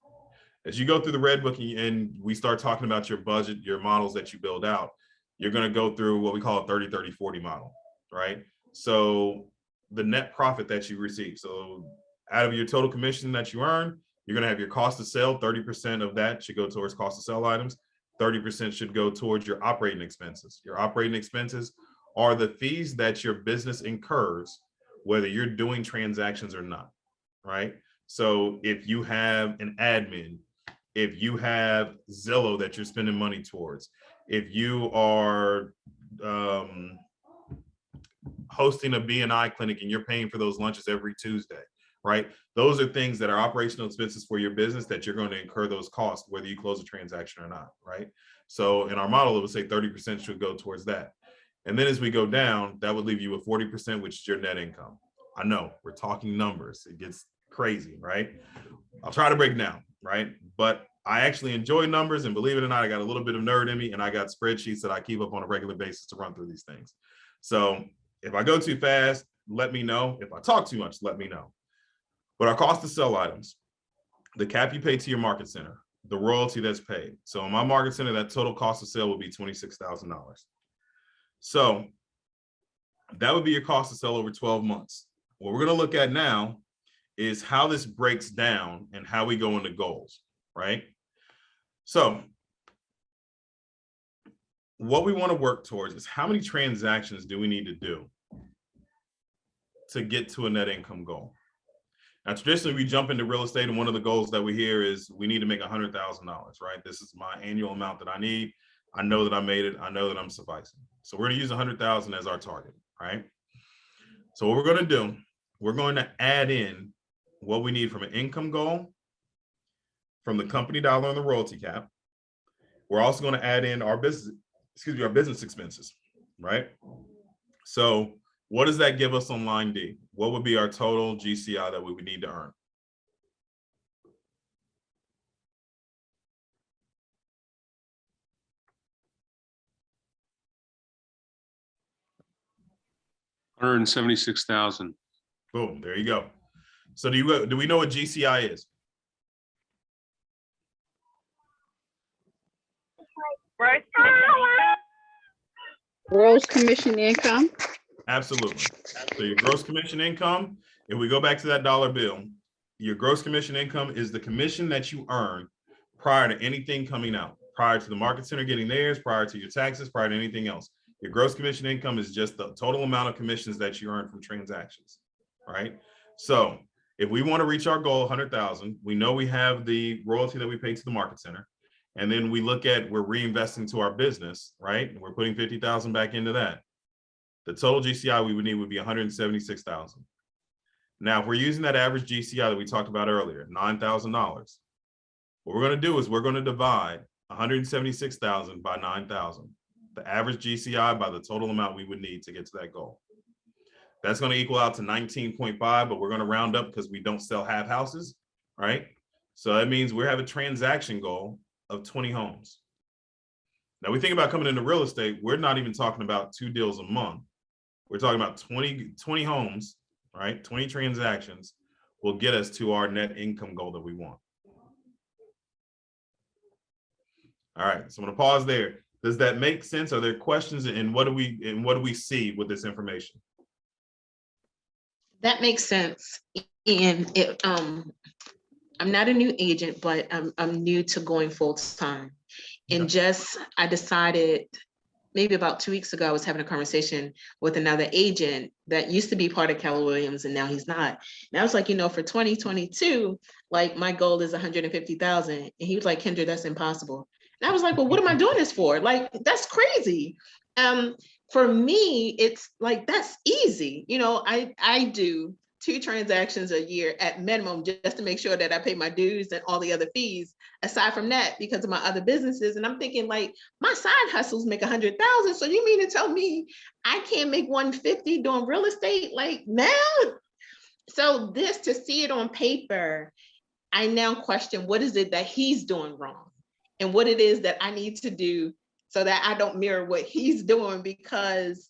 As you go through the red book and we start talking about your budget, your models that you build out, you're going to go through what we call a 30-30-40 model, right? So the net profit that you receive. So out of your total commission that you earn, you're going to have your cost of sale. 30% of that should go towards cost of sale items. 30% should go towards your operating expenses. Your operating expenses are the fees that your business incurs, whether you're doing transactions or not, right? So if you have an admin, if you have Zillow that you're spending money towards, if you are hosting a BNI clinic and you're paying for those lunches every Tuesday, right? Those are things that are operational expenses for your business that you're going to incur those costs, whether you close a transaction or not, right? So in our model, it would say 30% should go towards that. And then as we go down, that would leave you with 40%, which is your net income. I know we're talking numbers. It gets crazy, right? I'll try to break it down, right? But I actually enjoy numbers, and believe it or not, I got a little bit of nerd in me, and I got spreadsheets that I keep up on a regular basis to run through these things. So if I go too fast, let me know. If I talk too much, let me know. But our cost of sell items, the cap you pay to your market center, the royalty that's paid. So in my market center, that total cost of sale will be $26,000. So that would be your cost of sell over 12 months. What we're going to look at now is how this breaks down and how we go into goals, right? So what we want to work towards is how many transactions do we need to do to get to a net income goal? Now, traditionally, we jump into real estate, and one of the goals that we hear is we need to make $100,000, right? This is my annual amount that I need. I know that I made it. I know that I'm sufficing. So we're going to use 100,000 as our target, right? So what we're going to do, we're going to add in what we need from an income goal, from the company dollar and the royalty cap. We're also going to add in our business expenses, right? So what does that give us on line D? What would be our total GCI that we would need to earn? $176,000. Boom, there you go. So do we know what GCI is? Gross commission income. Absolutely. So your gross commission income, if we go back to that dollar bill, your gross commission income is the commission that you earn prior to anything coming out, prior to the market center getting theirs, prior to your taxes, prior to anything else. Your gross commission income is just the total amount of commissions that you earn from transactions, right? So if we want to reach our goal, 100,000, we know we have the royalty that we pay to the market center. And then we look at, we're reinvesting to our business, right? And we're putting 50,000 back into that. The total GCI we would need would be 176,000. Now, if we're using that average GCI that we talked about earlier, $9,000, what we're going to do is we're going to divide 176,000 by 9,000, the average GCI by the total amount we would need to get to that goal. That's going to equal out to 19.5, but we're going to round up because we don't sell half houses, right? So that means we have a transaction goal of 20 homes. Now we think about coming into real estate, we're not even talking about 2 deals a month. We're talking about 20 homes, right? 20 transactions will get us to our net income goal that we want. All right, so I'm gonna pause there. Does that make sense? Are there questions, and what do we see with this information? That makes sense. And it, I'm not a new agent, but I'm new to going full time. And I decided maybe about 2 weeks ago, I was having a conversation with another agent that used to be part of Keller Williams, and now he's not. And I was like, for 2022, like my goal is 150,000. And he was like, Kendra, that's impossible. And I was like, well, what am I doing this for? Like, that's crazy. For me, it's like, that's easy. I do 2 transactions a year at minimum just to make sure that I pay my dues and all the other fees aside from that because of my other businesses. And I'm thinking like my side hustles make 100,000. So you mean to tell me I can't make 150 doing real estate like now? So to see it on paper, I now question what is it that he's doing wrong and what it is that I need to do so that I don't mirror what he's doing, because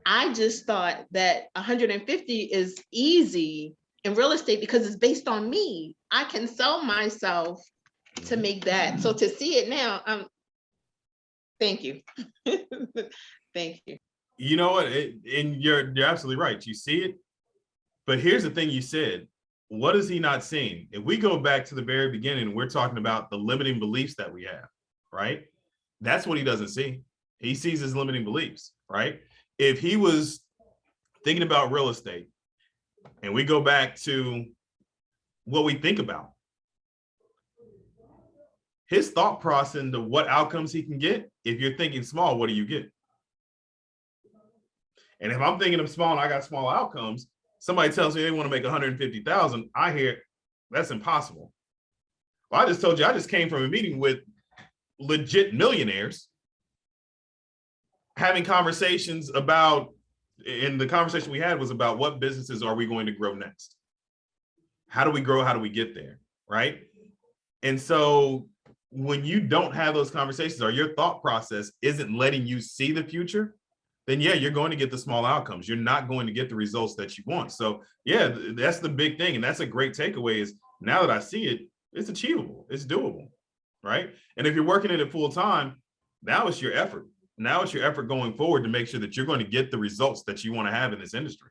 I just thought that 150 is easy in real estate because it's based on me. I can sell myself to make that. So to see it now, thank you. Thank you. You know what? And you're absolutely right. You see it. But here's the thing you said. What is he not seeing? If we go back to the very beginning, we're talking about the limiting beliefs that we have, right? That's what he doesn't see. He sees his limiting beliefs, right? If he was thinking about real estate and we go back to what we think about, his thought process into what outcomes he can get, if you're thinking small, what do you get? And if I'm thinking of small and I got small outcomes, somebody tells me they want to make 150,000, I hear that's impossible. Well, I just told you, I just came from a meeting with legit millionaires having conversations about, and the conversation we had was about what businesses are we going to grow next? How do we grow? How do we get there? Right? And so when you don't have those conversations or your thought process isn't letting you see the future, then yeah, you're going to get the small outcomes. You're not going to get the results that you want. So yeah, that's the big thing. And that's a great takeaway is now that I see it, it's achievable. It's doable. Right? And if you're working at it full time, now it's your effort. Now it's your effort going forward to make sure that you're going to get the results that you want to have in this industry.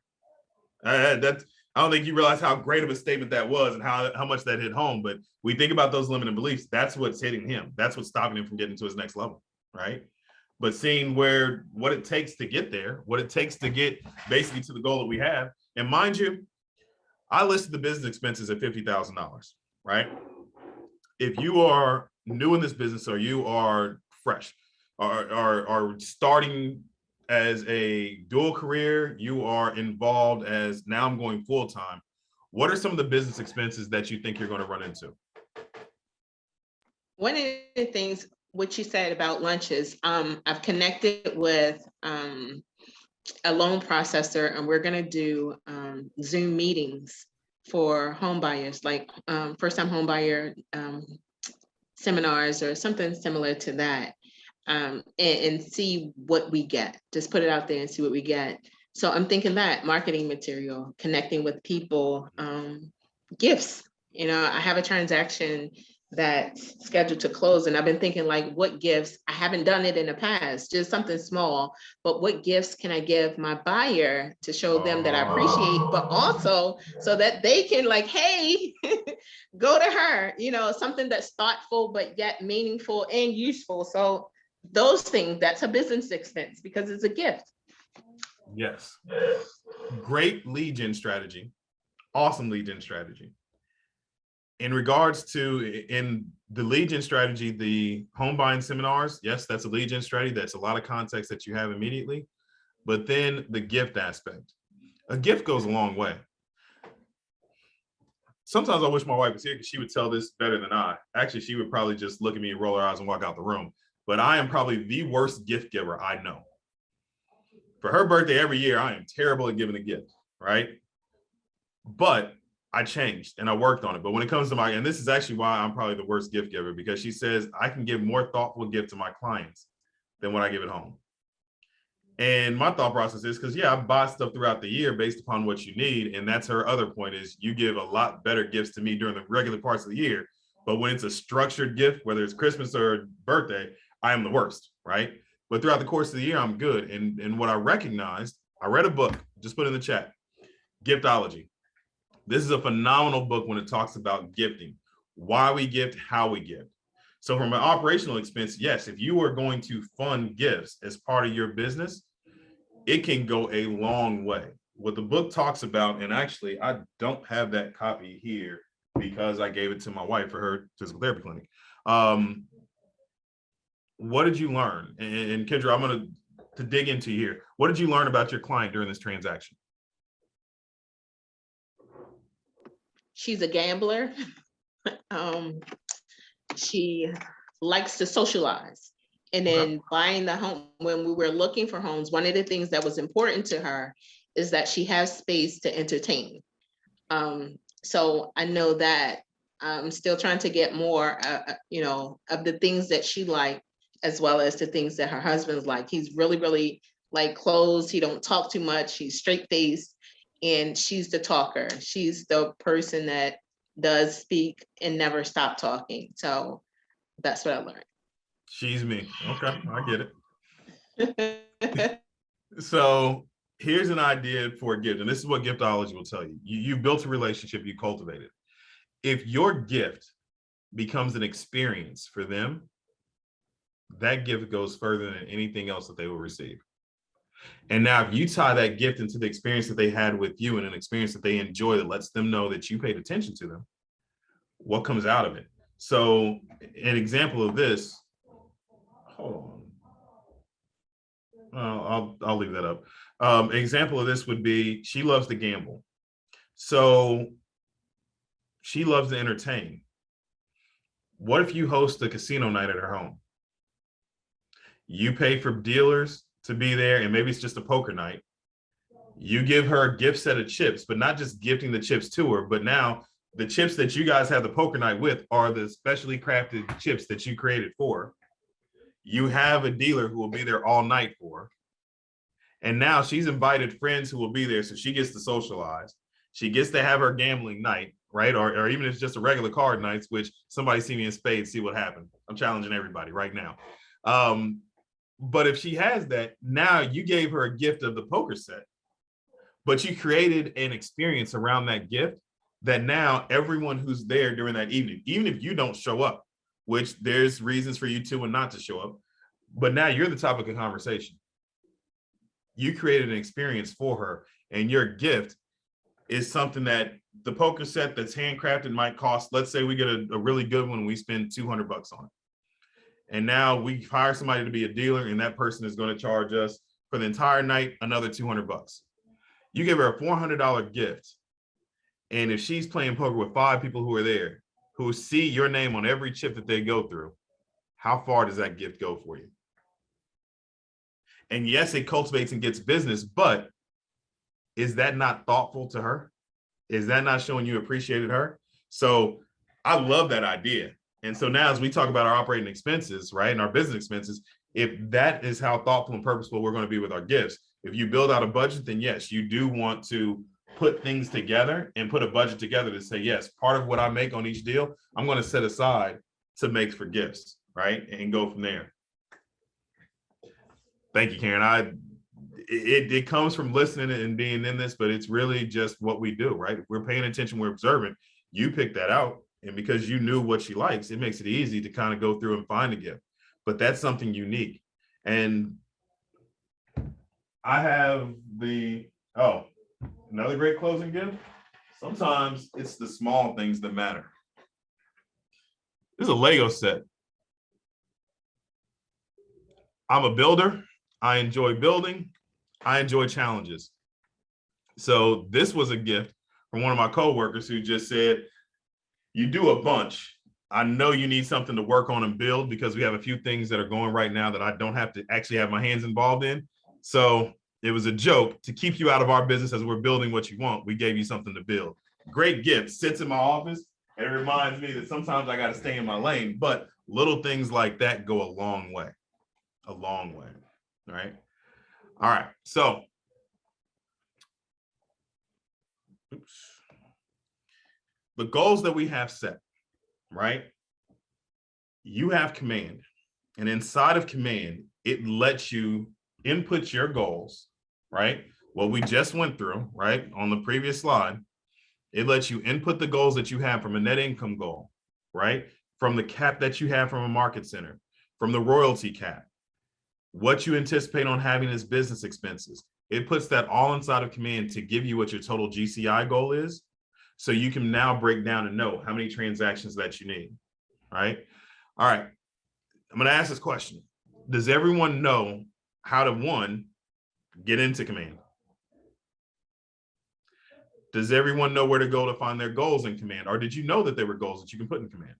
I don't think you realize how great of a statement that was and how much that hit home. But we think about those limiting beliefs. That's what's hitting him. That's what's stopping him from getting to his next level, right? But seeing what it takes to get there, what it takes to get basically to the goal that we have. And mind you, I listed the business expenses at $50,000, right? If you are new in this business or you are fresh, are starting as a dual career, you are involved as now I'm going full time. What are some of the business expenses that you think you're going to run into? One of the things, what you said about lunches, I've connected with a loan processor, and we're going to do Zoom meetings for home buyers, like first-time home buyer seminars or something similar to that. And see what we get. Just put it out there and see what we get. So I'm thinking that marketing material, connecting with people, gifts. I have a transaction that's scheduled to close, and I've been thinking like, what gifts? I haven't done it in the past, just something small, but what gifts can I give my buyer to show them that I appreciate, but also so that they can like, hey, go to her, something that's thoughtful, but yet meaningful and useful. So those things, that's a business expense because it's a gift. Yes. Great lead gen strategy. Awesome lead gen strategy. In regards to in the lead gen strategy, the home buying seminars, yes, that's a lead gen strategy. That's a lot of context that you have immediately. But then the gift aspect. A gift goes a long way. Sometimes I wish my wife was here because she would tell this better than I. Actually, she would probably just look at me and roll her eyes and walk out the room. But I am probably the worst gift giver I know. For her birthday every year, I am terrible at giving a gift, right? But I changed and I worked on it. But when it comes to and this is actually why I'm probably the worst gift giver, because she says I can give more thoughtful gift to my clients than what I give at home. And my thought process is because, yeah, I buy stuff throughout the year based upon what you need. And that's her other point is you give a lot better gifts to me during the regular parts of the year. But when it's a structured gift, whether it's Christmas or birthday, I am the worst, right? But throughout the course of the year, I'm good. And what I recognized, I read a book, just put in the chat, Giftology. This is a phenomenal book when it talks about gifting, why we gift, how we gift. So from an operational expense, yes, if you are going to fund gifts as part of your business, it can go a long way. What the book talks about, and actually I don't have that copy here because I gave it to my wife for her physical therapy clinic. What did you learn? And Kendra, I'm going to dig into here. What did you learn about your client during this transaction? She's a gambler. She likes to socialize. And then buying the home, when we were looking for homes, one of the things that was important to her is that she has space to entertain. So I know that I'm still trying to get more, of the things that she liked, as well as the things that her husband's like. He's really, really like closed. He don't talk too much. He's straight faced, and she's the talker. She's the person that does speak and never stop talking. So that's what I learned. She's me. Okay, I get it. So here's an idea for a gift, and this is what Giftology will tell you. You built a relationship, you cultivate it. If your gift becomes an experience for them, that gift goes further than anything else that they will receive. And now if you tie that gift into the experience that they had with you and an experience that they enjoy that lets them know that you paid attention to them, what comes out of it? So an example of this, hold on. I'll leave that up. An example of this would be she loves to gamble. So she loves to entertain. What if you host a casino night at her home? You pay for dealers to be there, and maybe it's just a poker night. You give her a gift set of chips, but not just gifting the chips to her, but now the chips that you guys have the poker night with are the specially crafted chips that you created for her. You have a dealer who will be there all night for her. And now she's invited friends who will be there, so she gets to socialize. She gets to have her gambling night, right? Or even if it's just a regular card nights, which somebody see me in spades, see what happened. I'm challenging everybody right now. But if she has that, now you gave her a gift of the poker set, but you created an experience around that gift that now everyone who's there during that evening, even if you don't show up, which there's reasons for you to and not to show up, but now you're the topic of conversation. You created an experience for her, and your gift is something that the poker set that's handcrafted might cost. Let's say we get a really good one and we spend $200 on it. And now we hire somebody to be a dealer, and that person is going to charge us for the entire night another $200. You give her a $400 gift. And if she's playing poker with 5 people who are there, who see your name on every chip that they go through, how far does that gift go for you? And yes, it cultivates and gets business, but is that not thoughtful to her? Is that not showing you appreciated her? So I love that idea. And so now as we talk about our operating expenses, right, and our business expenses, if that is how thoughtful and purposeful we're going to be with our gifts, if you build out a budget, then yes, you do want to put things together and put a budget together to say, yes, part of what I make on each deal, I'm going to set aside to make for gifts, right? And go from there. Thank you, Karen. It comes from listening and being in this, but it's really just what we do, right? We're paying attention, we're observant. You pick that out. And because you knew what she likes, it makes it easy to kind of go through and find a gift. But that's something unique. And I have another great closing gift. Sometimes it's the small things that matter. This is a Lego set. I'm a builder. I enjoy building. I enjoy challenges. So this was a gift from one of my coworkers who just said, you do a bunch. I know you need something to work on and build because we have a few things that are going right now that I don't have to actually have my hands involved in. So it was a joke to keep you out of our business as we're building what you want. We gave you something to build. Great gift. Sits in my office. And it reminds me that sometimes I got to stay in my lane, but little things like that go a long way. A long way. Right. All right. So the goals that we have set, right? You have command, and inside of command, it lets you input your goals, right? What we just went through, right? On the previous slide, it lets you input the goals that you have from a net income goal, right? From the cap that you have from a market center, from the royalty cap, what you anticipate on having as business expenses. It puts that all inside of command to give you what your total GCI goal is. So you can now break down and know how many transactions that you need, right? All right, I'm gonna ask this question. Does everyone know how to, one, get into command? Does everyone know where to go to find their goals in command? Or did you know that there were goals that you can put in command?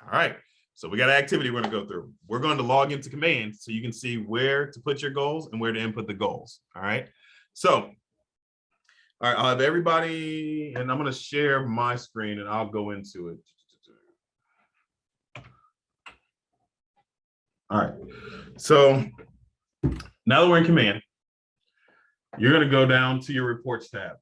All right, so we got an activity we're gonna go through. We're going to log into command so you can see where to put your goals and where to input the goals, all right? So, all right, I'll have everybody, and I'm gonna share my screen and I'll go into it. All right, so now that we're in command, you're gonna go down to your reports tab.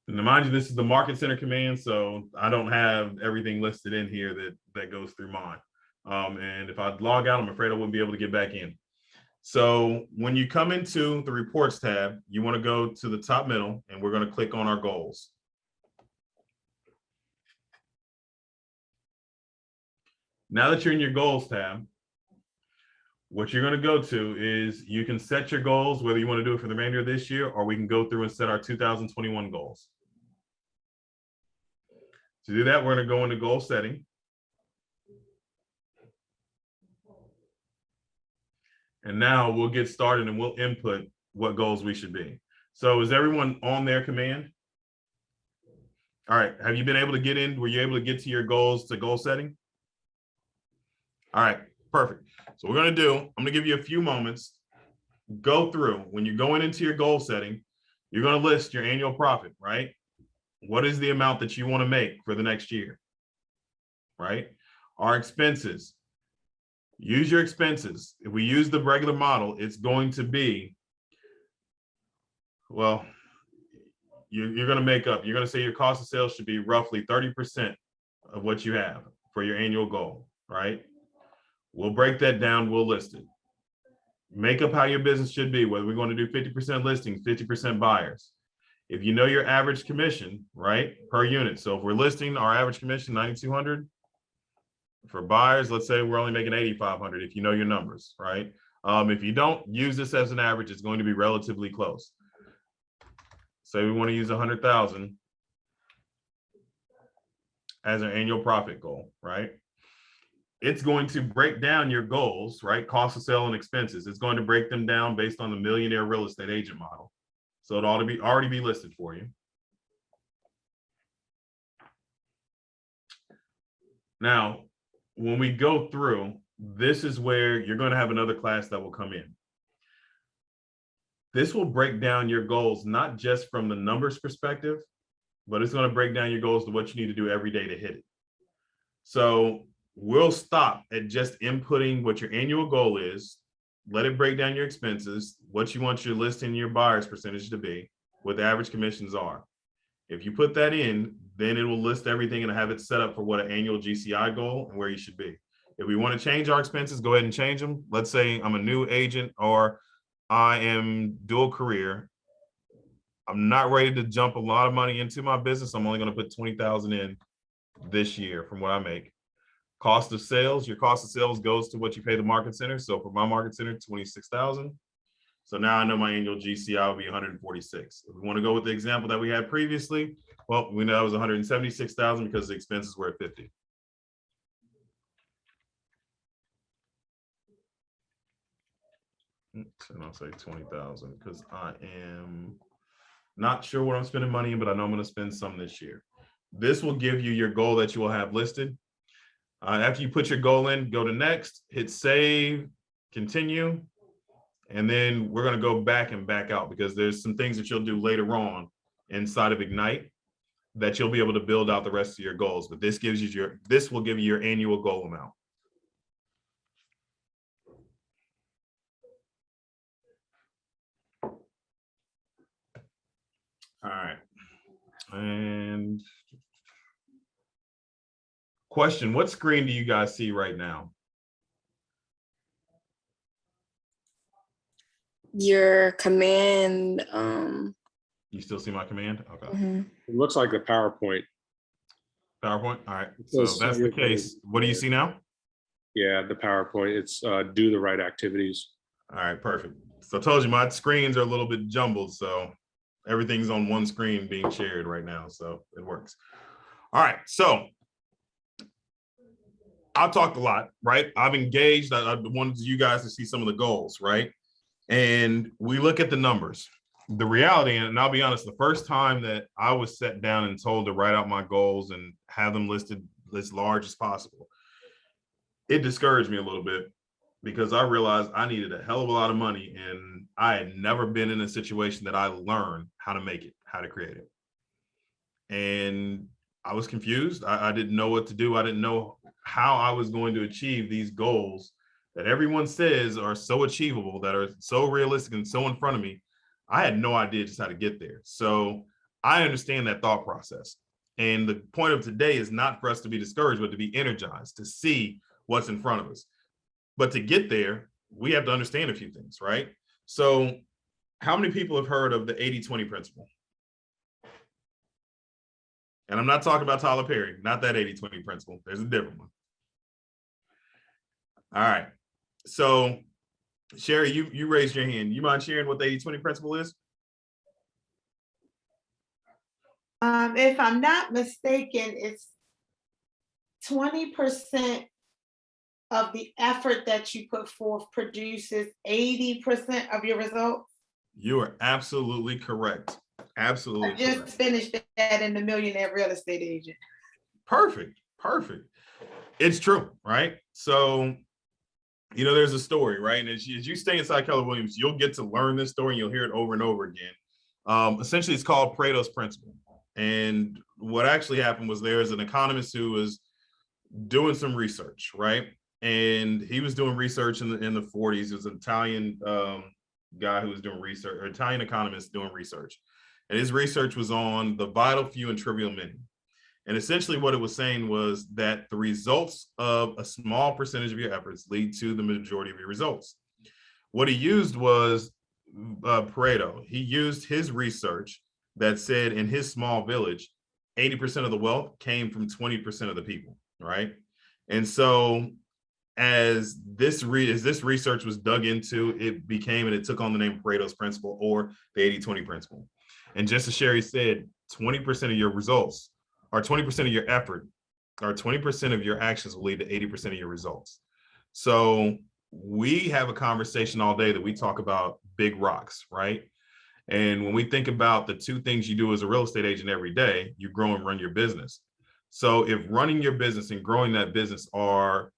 And to mind you, this is the Market Center command, so I don't have everything listed in here that goes through mine. And if I log out, I'm afraid I wouldn't be able to get back in. So when you come into the reports tab, you want to go to the top middle, and we're going to click on our goals. Now that you're in your goals tab, what you're going to go to is you can set your goals, whether you want to do it for the remainder of this year, or we can go through and set our 2021 goals. To do that, we're going to go into goal setting. And now we'll get started and we'll input what goals we should be. So is everyone on their command? All right, have you been able to get in? Were you able to get to your goals to goal setting? All right, perfect. So we're gonna do, I'm gonna give you a few moments. Go through, when you're going into your goal setting, you're gonna list your annual profit, right? What is the amount that you wanna make for the next year, right? Our expenses. Use your expenses. If we use the regular model, it's going to be, well, you're going to make up, you're going to say your cost of sales should be roughly 30% of what you have for your annual goal, right? We'll break that down, we'll list it. Make up how your business should be, whether we're going to do 50% listings, 50% buyers. If you know your average commission, right, per unit. So if we're listing our average commission, 9,200. For buyers, let's say we're only making 8,500 if you know your numbers, right? If you don't use this as an average, it's going to be relatively close. Say we want to use 100,000 as an annual profit goal, right? It's going to break down your goals, right? Cost of sale and expenses. It's going to break them down based on the millionaire real estate agent model. So it ought to be already be listed for you. Now, when we go through, this is where you're going to have another class that will come in. This will break down your goals, not just from the numbers perspective, but it's going to break down your goals to what you need to do every day to hit it. So we'll stop at just inputting what your annual goal is, let it break down your expenses, what you want your list and your buyers percentage to be, what the average commissions are. If you put that in, then it will list everything and have it set up for what an annual GCI goal and where you should be. If we want to change our expenses, go ahead and change them. Let's say I'm a new agent or I am dual career. I'm not ready to jump a lot of money into my business. I'm only going to put 20,000 in this year from what I make. Cost of sales, your cost of sales goes to what you pay the market center. So for my market center, 26,000. So now I know my annual GCI will be 146. If we want to go with the example that we had previously, well, we know it was 176,000 because the expenses were at 50. And I'll say 20,000 because I am not sure what I'm spending money in, but I know I'm going to spend some this year. This will give you your goal that you will have listed. After you put your goal in, go to next, hit save, continue, and then we're going to go back and back out because there's some things that you'll do later on inside of Ignite that you'll be able to build out the rest of your goals. But this gives you this will give you your annual goal amount. All right. And question, what screen do you guys see right now? Your command. You still see my command? Okay. Mhm. It looks like the PowerPoint. PowerPoint. All right. So if that's the case, what do you see now? Yeah, the PowerPoint. It's do the right activities. All right, perfect. So I told you my screens are a little bit jumbled, so everything's on one screen being shared right now, so it works. All right, so I've talked a lot, right? I've engaged. I wanted you guys to see some of the goals, right? And we look at the numbers. The reality, and I'll be honest, the first time that I was sat down and told to write out my goals and have them listed as large as possible, it discouraged me a little bit because I realized I needed a hell of a lot of money and I had never been in a situation that I learned how to make it, how to create it. And I was confused. I didn't know what to do. I didn't know how I was going to achieve these goals that everyone says are so achievable, that are so realistic and so in front of me. I had no idea just how to get there. So I understand that thought process. And the point of today is not for us to be discouraged, but to be energized, to see what's in front of us. But to get there, we have to understand a few things, right? So how many people have heard of the 80-20 principle? And I'm not talking about Tyler Perry, not that 80-20 principle. There's a different one. All right. So Sherry, you raised your hand. You mind sharing what the 80-20 principle is? If I'm not mistaken, it's 20% of the effort that you put forth produces 80% of your results. You are absolutely correct. Absolutely. I just finished that in the Millionaire Real Estate Agent. Perfect. Perfect. It's true, right? So, you know, there's a story, right? And as you stay inside Keller Williams, you'll get to learn this story and you'll hear it over and over again. Essentially, it's called Pareto's principle. And what actually happened was there's an economist who was doing some research, right? And he was doing research in the 40s. It was an Italian guy who was doing research, or Italian economist doing research. And his research was on the vital few and trivial many. And essentially what it was saying was that the results of a small percentage of your efforts lead to the majority of your results. What he used was Pareto. He used his research that said in his small village, 80% of the wealth came from 20% of the people, right? And so as this research was dug into, it became, and it took on the name Pareto's principle, or the 80-20 principle. And just as Sherry said, 20% of your results, or 20% of your effort, or 20% of your actions will lead to 80% of your results. So we have a conversation all day that we talk about big rocks, right? And when we think about the two things you do as a real estate agent every day, you grow and run your business. So if running your business and growing that business are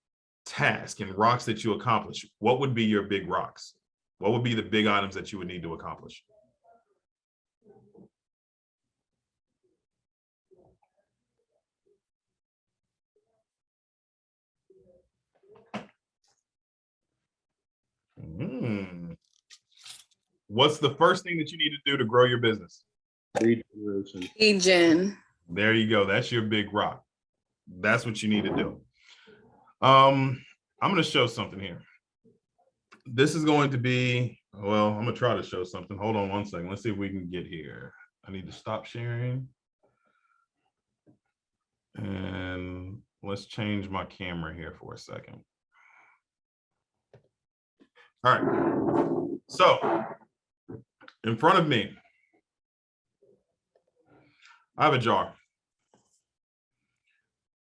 tasks and rocks that you accomplish, what would be your big rocks? What would be the big items that you would need to accomplish? What's the first thing that you need to do to grow your business? Lead generation. Lead gen. There you go. That's your big rock. That's what you need to do. I'm going to show something here. This is going to be, well, I'm going to try to show something. Hold on one second. Let's see if we can get here. I need to stop sharing. And let's change my camera here for a second. All right. So in front of me, I have a jar.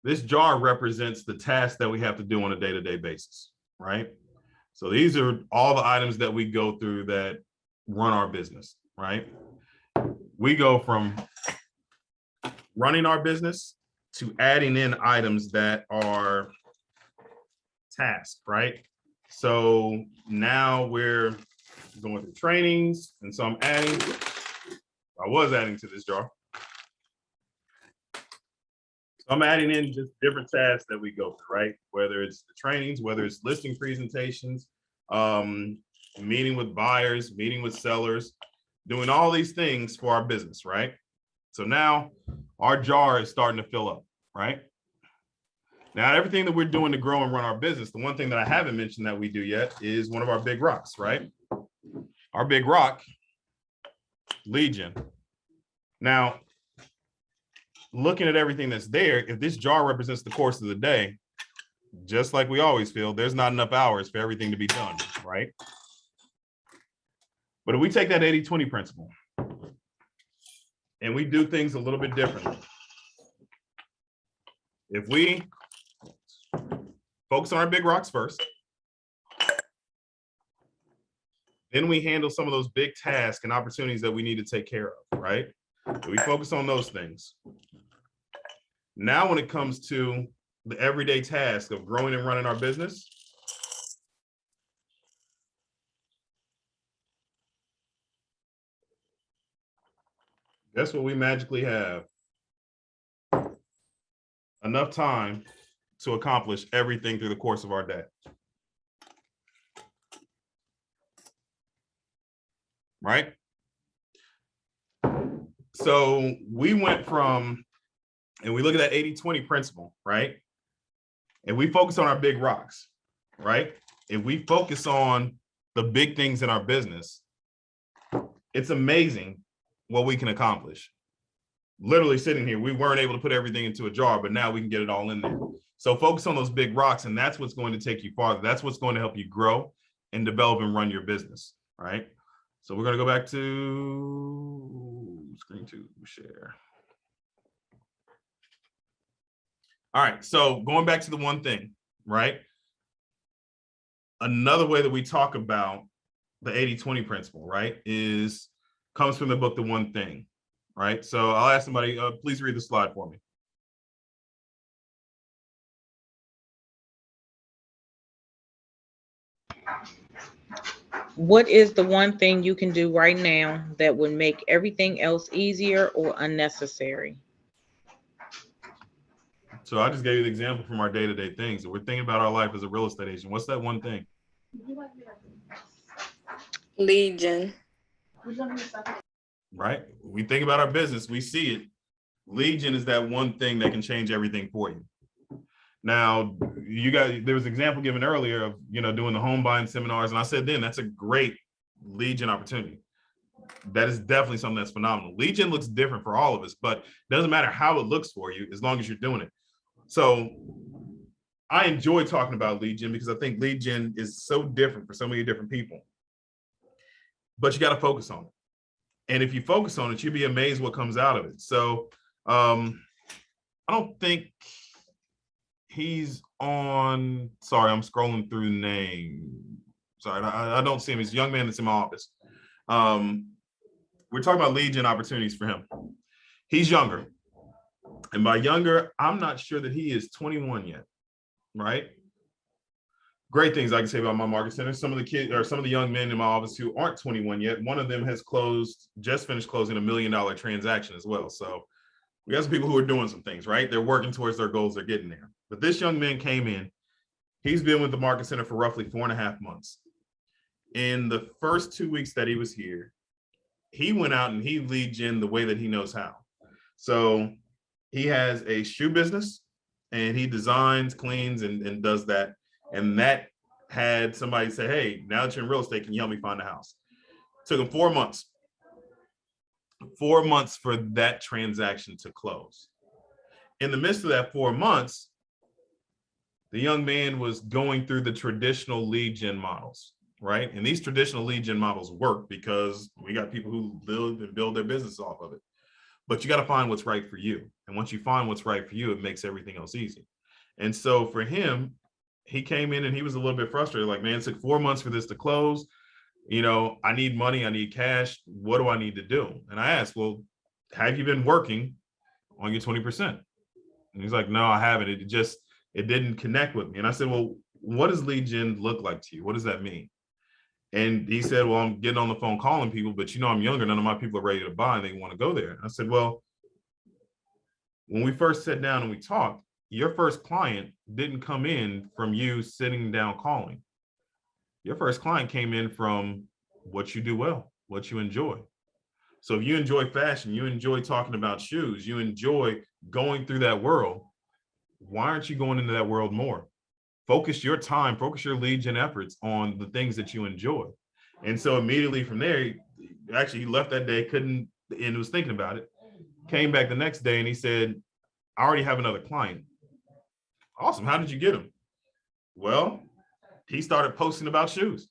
This jar represents the tasks that we have to do on a day-to-day basis, right? So these are all the items that we go through that run our business, right? We go from running our business to adding in items that are tasks, right? So now we're going through trainings, and so I was adding to this jar. So I'm adding in just different tasks that we go through, right? Whether it's the trainings, whether it's listing presentations, meeting with buyers, meeting with sellers, doing all these things for our business, right? So now our jar is starting to fill up, right? Now, everything that we're doing to grow and run our business, the one thing that I haven't mentioned that we do yet is one of our big rocks, right? Our big rock, lead gen. Now, looking at everything that's there, if this jar represents the course of the day, just like we always feel, there's not enough hours for everything to be done, right? But if we take that 80-20 principle and we do things a little bit differently, if we focus on our big rocks first, then we handle some of those big tasks and opportunities that we need to take care of, right? We focus on those things. Now, when it comes to the everyday task of growing and running our business, guess what we magically have? Enough time to accomplish everything through the course of our day. Right? So we went from, and we look at that 80-20 principle, right? And we focus on our big rocks, right? If we focus on the big things in our business, it's amazing what we can accomplish. Literally sitting here, we weren't able to put everything into a jar, but now we can get it all in there. So focus on those big rocks, and that's what's going to take you farther. That's what's going to help you grow and develop and run your business, right? So we're going to go back to screen 2, share. All right, so going back to the one thing, right? Another way that we talk about the 80-20 principle, right, comes from the book, The One Thing, right? So I'll ask somebody, please read the slide for me. What is the one thing you can do right now that would make everything else easier or unnecessary? So I just gave you the example from our day-to-day things. So we're thinking about our life as a real estate agent. What's that one thing? Lead gen. Right? We think about our business, we see it. Lead gen is that one thing that can change everything for you. Now, you guys, there was an example given earlier of, doing the home buying seminars. And I said then, that's a great lead gen opportunity. That is definitely something that's phenomenal. Lead gen looks different for all of us, but it doesn't matter how it looks for you as long as you're doing it. So I enjoy talking about lead gen because I think lead gen is so different for so many different people. But you got to focus on it. And if you focus on it, you'll be amazed what comes out of it. So I don't think he's on, sorry, I'm scrolling through the name. Sorry, I don't see him. He's a young man that's in my office. We're talking about lead gen opportunities for him. He's younger. And by younger, I'm not sure that he is 21 yet, right? Great things I can say about my market center. Some of the kids or some of the young men in my office who aren't 21 yet, one of them has just finished closing $1 million transaction as well. So we got some people who are doing some things, right? They're working towards their goals. They're getting there. But this young man came in. He's been with the market center for roughly 4.5 months. In the first 2 weeks that he was here, he went out and he lead gen the way that he knows how. So he has a shoe business and he designs, cleans, and does that. And that had somebody say, hey, now that you're in real estate, can you help me find a house? Took him 4 months. 4 months for that transaction to close. In the midst of that 4 months, the young man was going through the traditional lead gen models, right? And these traditional lead gen models work because we got people who build their business off of it. But you got to find what's right for you. And once you find what's right for you, it makes everything else easy. And so for him, he came in and he was a little bit frustrated, like, man, it took 4 months for this to close. I need money, I need cash. What do I need to do? And I asked, well, have you been working on your 20%? And he's like, no, I haven't. It didn't connect with me. And I said, well, what does lead gen look like to you? What does that mean? And he said, well, I'm getting on the phone calling people, but I'm younger. None of my people are ready to buy and they want to go there. And I said, well, when we first sat down and we talked, your first client didn't come in from you sitting down calling. Your first client came in from what you do well, what you enjoy. So if you enjoy fashion, you enjoy talking about shoes, you enjoy going through that world, why aren't you going into that world more? Focus your time, focus your lead gen efforts on the things that you enjoy. And so immediately from there, he left that day, and was thinking about it, came back the next day and he said, I already have another client. Awesome. How did you get him? Well, he started posting about shoes,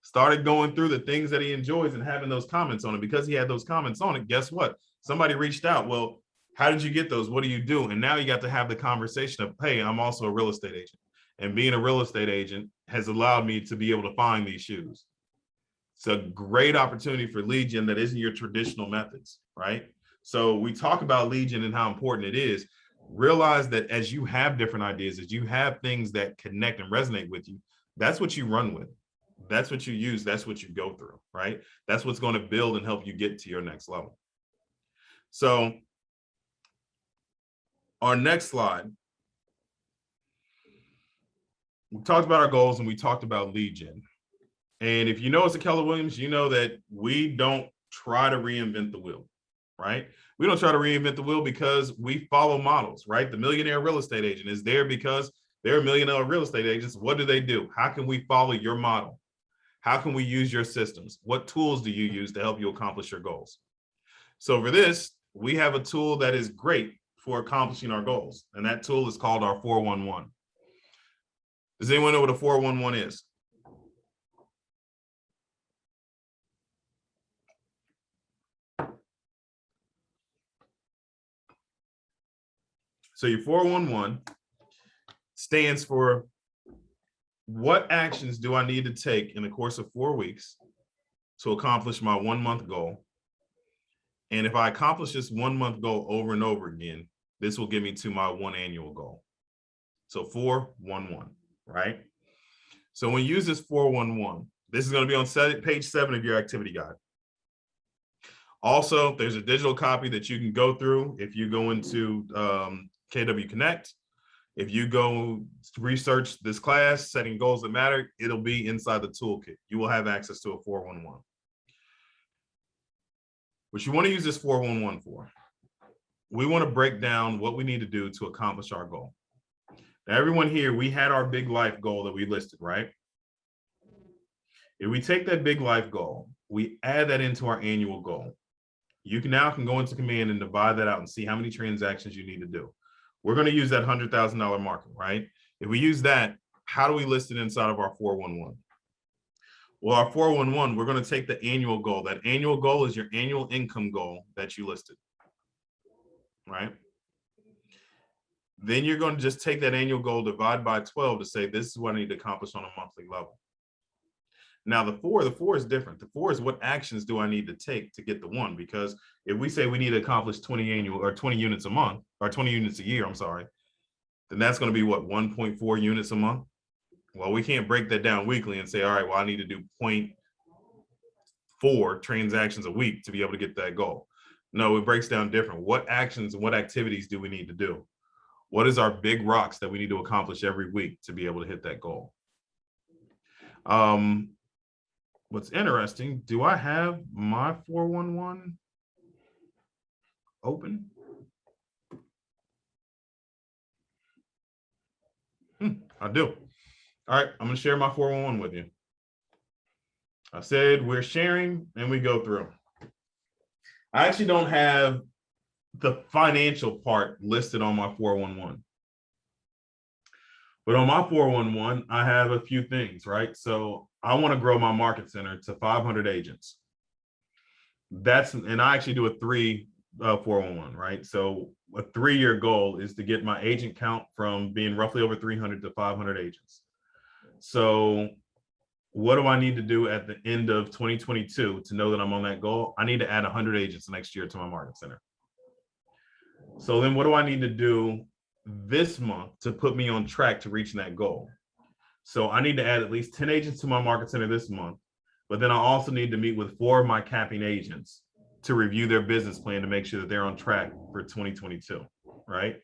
started going through the things that he enjoys and having those comments on it. Because he had those comments on it, guess what? Somebody reached out. Well, how did you get those? What do you do? And now you got to have the conversation of, hey, I'm also a real estate agent. And being a real estate agent has allowed me to be able to find these shoes. It's a great opportunity for lead gen that isn't your traditional methods, right? So we talk about lead gen and how important it is. Realize that as you have different ideas, as you have things that connect and resonate with you, that's what you run with. That's what you use. That's what you go through, right? That's what's going to build and help you get to your next level. So our next slide, we talked about our goals and we talked about lead gen. And if you know us at Keller Williams, you know that we don't try to reinvent the wheel, right? We don't try to reinvent the wheel because we follow models, right? The millionaire real estate agent is there because they're millionaire real estate agents. What do? How can we follow your model? How can we use your systems? What tools do you use to help you accomplish your goals? So for this, we have a tool that is great for accomplishing our goals. And that tool is called our 411. Does anyone know what a 411 is? So your 411 stands for, what actions do I need to take in the course of 4 weeks to accomplish my 1 month goal? And if I accomplish this 1 month goal over and over again, this will get me to my 1 annual goal. So 411, right? So when you use this 411, this is going to be on page 7 of your activity guide. Also, there's a digital copy that you can go through if you go into KW Connect. If you go research this class, setting goals that matter, it'll be inside the toolkit. You will have access to a 411. What you want to use this 411 for, we want to break down what we need to do to accomplish our goal. Now, everyone here, we had our big life goal that we listed, right? If we take that big life goal, we add that into our annual goal. You can now go into command and divide that out and see how many transactions you need to do. We're going to use that $100,000 market, right? If we use that, how do we list it inside of our 411? Well, our 411, we're going to take the annual goal. That annual goal is your annual income goal that you listed, right? Then you're going to just take that annual goal, divide by 12 to say, this is what I need to accomplish on a monthly level. Now the four is different. The 4 is, what actions do I need to take to get the 1? Because if we say we need to accomplish 20 units a month, or 20 units a year, I'm sorry, then that's going to be what, 1.4 units a month? Well, we can't break that down weekly and say, all right, well, I need to do 0.4 transactions a week to be able to get that goal. No, it breaks down different. What actions and what activities do we need to do? What is our big rocks that we need to accomplish every week to be able to hit that goal? What's interesting, do I have my 411 open? I do. All right, I'm going to share my 411 with you. I said we're sharing and we go through. I actually don't have the financial part listed on my 411. But on my 411, I have a few things, right? So I want to grow my market center to 500 agents. And I actually do a 411, right? So a 3-year goal is to get my agent count from being roughly over 300 to 500 agents. So what do I need to do at the end of 2022 to know that I'm on that goal? I need to add 100 agents next year to my market center. So then what do I need to do this month to put me on track to reaching that goal? So I need to add at least 10 agents to my market center this month, but then I also need to meet with 4 of my capping agents to review their business plan to make sure that they're on track for 2022, right?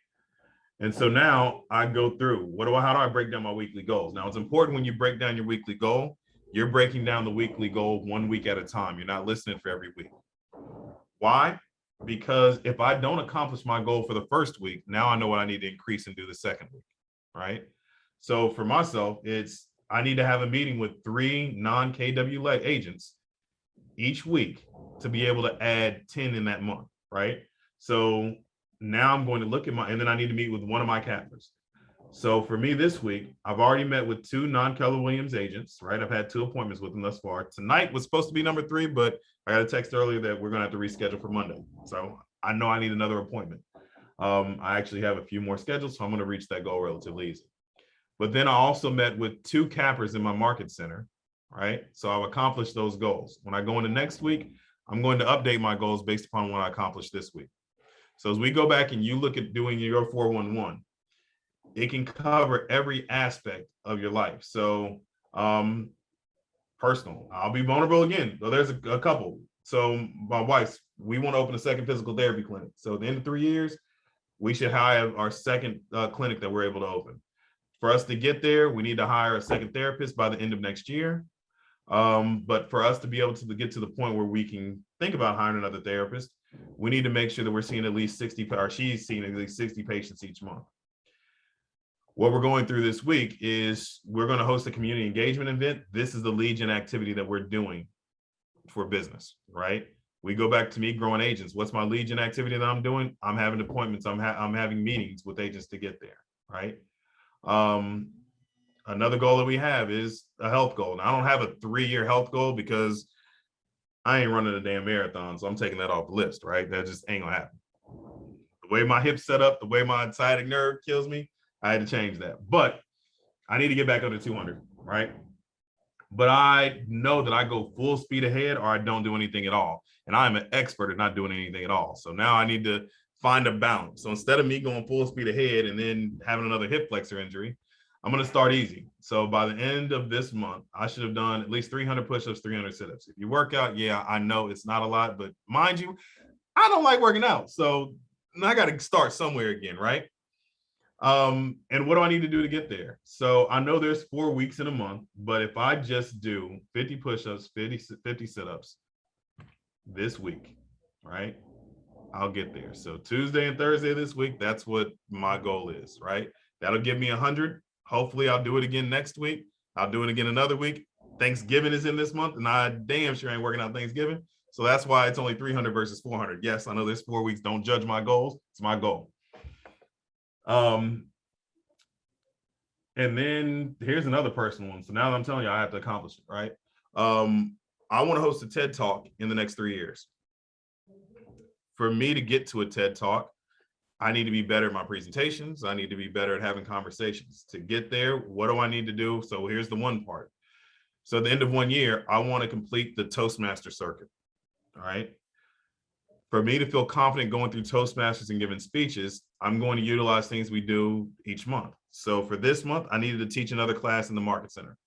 And so now I go through, how do I break down my weekly goals? Now it's important when you break down your weekly goal, you're breaking down the weekly goal 1 week at a time. You're not listening for every week. Why? Because if I don't accomplish my goal for the first week, now I know what I need to increase and do the second week, right? So for myself, I need to have a meeting with 3 non-KW agents each week to be able to add 10 in that month, right? So now I'm going to look at and then I need to meet with one of my cappers. So for me this week, I've already met with 2 non-Keller Williams agents, right? I've had 2 appointments with them thus far. Tonight was supposed to be number 3, but I got a text earlier that we're gonna have to reschedule for Monday. So I know I need another appointment. I actually have a few more scheduled, so I'm gonna reach that goal relatively easy. But then I also met with 2 cappers in my market center, right? So I've accomplished those goals. When I go into next week, I'm going to update my goals based upon what I accomplished this week. So as we go back and you look at doing your 411, it can cover every aspect of your life. So personal, I'll be vulnerable again. So there's a couple. So my wife, we want to open a second physical therapy clinic. So at the end of 3 years, we should have our second clinic that we're able to open. For us to get there, we need to hire a second therapist by the end of next year. But for us to be able to get to the point where we can think about hiring another therapist, we need to make sure that we're seeing at least 60, or she's seeing at least 60 patients each month. What we're going through this week is we're going to host a community engagement event. This is the lead gen activity that we're doing for business, right? We go back to me growing agents. What's my lead gen activity that I'm doing? I'm having appointments. I'm having meetings with agents to get there, right? Another goal that we have is a health goal. Now, I don't have a 3-year health goal because I ain't running a damn marathon, so I'm taking that off the list, right? That just ain't gonna happen. The way my hips set up, the way my sciatic nerve kills me, I had to change that. But I need to get back under 200, right? But I know that I go full speed ahead or I don't do anything at all. And I'm an expert at not doing anything at all. So now I need to find a balance. So instead of me going full speed ahead and then having another hip flexor injury, I'm going to start easy. So by the end of this month, I should have done at least 300 push-ups, 300 sit-ups. If you work out, yeah, I know it's not a lot, but mind you, I don't like working out. So I got to start somewhere again, right? And what do I need to do to get there? So I know there's 4 weeks in a month, but if I just do 50 push-ups, 50 sit-ups this week, right? I'll get there. So Tuesday and Thursday this week, that's what my goal is, right? That'll give me 100. Hopefully I'll do it again next week. I'll do it again another week. Thanksgiving is in this month and I damn sure ain't working on Thanksgiving. So that's why it's only 300 versus 400. Yes, I know there's 4 weeks. Don't judge my goals. It's my goal. And then here's another personal one. So now that I'm telling you, I have to accomplish it, right? I want to host a TED Talk in the next 3 years. For me to get to a TED Talk, I need to be better at my presentations. I need to be better at having conversations. To get there, what do I need to do? So here's the one part. So at the end of 1 year, I want to complete the Toastmaster circuit, all right? For me to feel confident going through Toastmasters and giving speeches, I'm going to utilize things we do each month. So for this month, I needed to teach another class in the Market Center.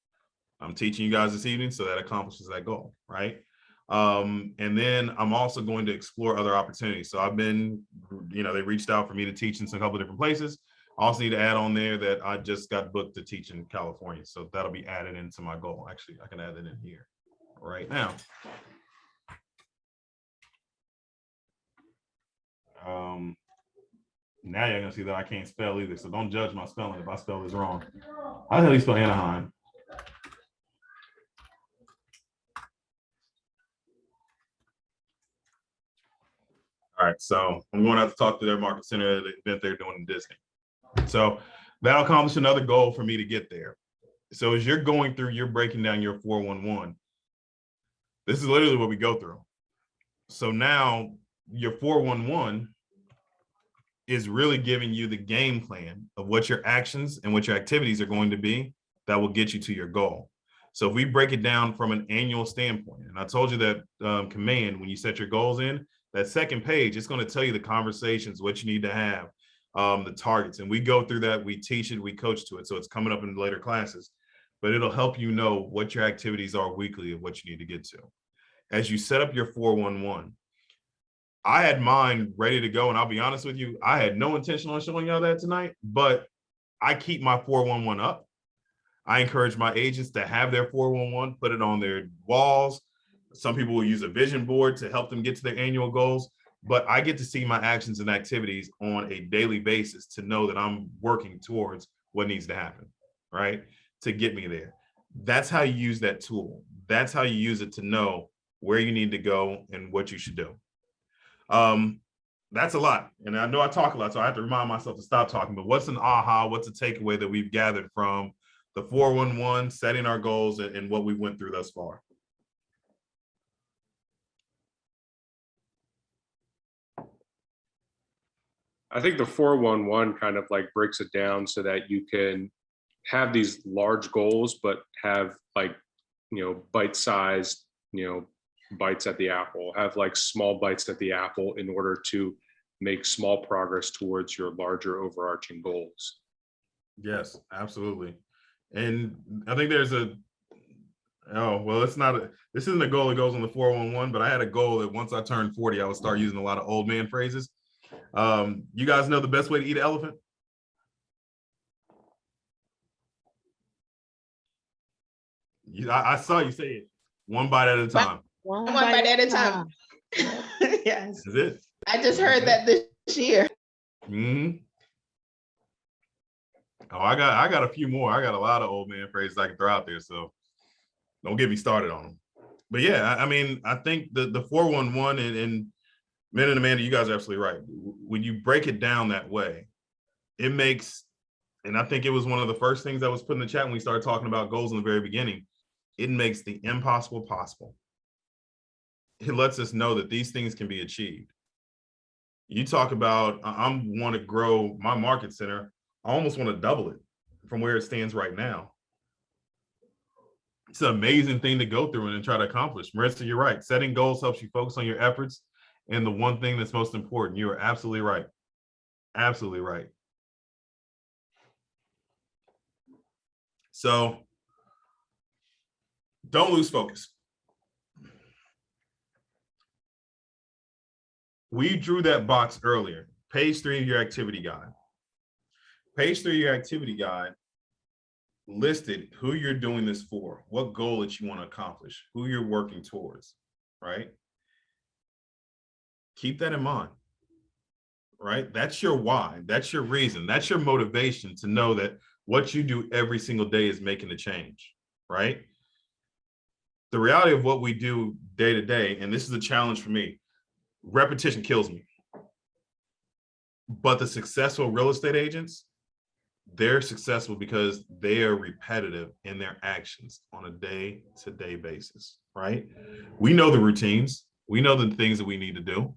I'm teaching you guys this evening, so that accomplishes that goal, right? And then I'm also going to explore other opportunities. So I've been, they reached out for me to teach in a couple of different places. I also need to add on there that I just got booked to teach in California. So that'll be added into my goal. Actually, I can add it in here right now. Now you're gonna see that I can't spell either. So don't judge my spelling if I spell this wrong. I'll tell you spell Anaheim. All right, so I'm going to have to talk to their market center at the event they're doing in Disney. So that'll accomplish another goal for me to get there. So as you're going through, you're breaking down your 411. This is literally what we go through. So now your 411 is really giving you the game plan of what your actions and what your activities are going to be that will get you to your goal. So if we break it down from an annual standpoint, and I told you that command, when you set your goals in, that second page, it's going to tell you the conversations, what you need to have, the targets. And we go through that, we teach it, we coach to it. So it's coming up in later classes, but it'll help you know what your activities are weekly and what you need to get to. As you set up your 411, I had mine ready to go. And I'll be honest with you, I had no intention on showing y'all that tonight, but I keep my 411 up. I encourage my agents to have their 411, put it on their walls. Some people will use a vision board to help them get to their annual goals, but I get to see my actions and activities on a daily basis to know that I'm working towards what needs to happen, right? To get me there. That's how you use that tool. That's how you use it to know where you need to go and what you should do. That's a lot. And I know I talk a lot, so I have to remind myself to stop talking, but what's an aha? What's a takeaway that we've gathered from the 411, setting our goals, and what we went through thus far? I think the 411 kind of like breaks it down so that you can have these large goals, but have like, bite-sized, bites at the apple, have like small bites at the apple in order to make small progress towards your larger overarching goals. Yes, absolutely. And I think there's this isn't a goal that goes on the 411, but I had a goal that once I turned 40, I would start using a lot of old man phrases. You guys know the best way to eat an elephant? I saw you say it. One bite at a time. One bite at a time. Yes. Is it? I just heard that this year. Mm-hmm. Oh, I got a few more. I got a lot of old man phrases I can throw out there, so don't get me started on them. But yeah, I mean, I think the 411 and Men and Amanda, you guys are absolutely right. When you break it down that way, it makes, and I think it was one of the first things that was put in the chat when we started talking about goals in the very beginning, it makes the impossible possible. It lets us know that these things can be achieved. You talk about, I want to grow my market center. I almost want to double it from where it stands right now. It's an amazing thing to go through and try to accomplish. Marissa, you're right. Setting goals helps you focus on your efforts and the one thing that's most important. You are absolutely right. Absolutely right. So don't lose focus. We drew that box earlier. Page 3 of your activity guide. Page 3 of your activity guide listed who you're doing this for, what goal that you want to accomplish, who you're working towards, right? Keep that in mind, right? That's your why. That's your reason. That's your motivation to know that what you do every single day is making a change, right? The reality of what we do day to day, and this is a challenge for me, repetition kills me. But the successful real estate agents, they're successful because they are repetitive in their actions on a day-to-day basis, right? We know the routines. We know the things that we need to do.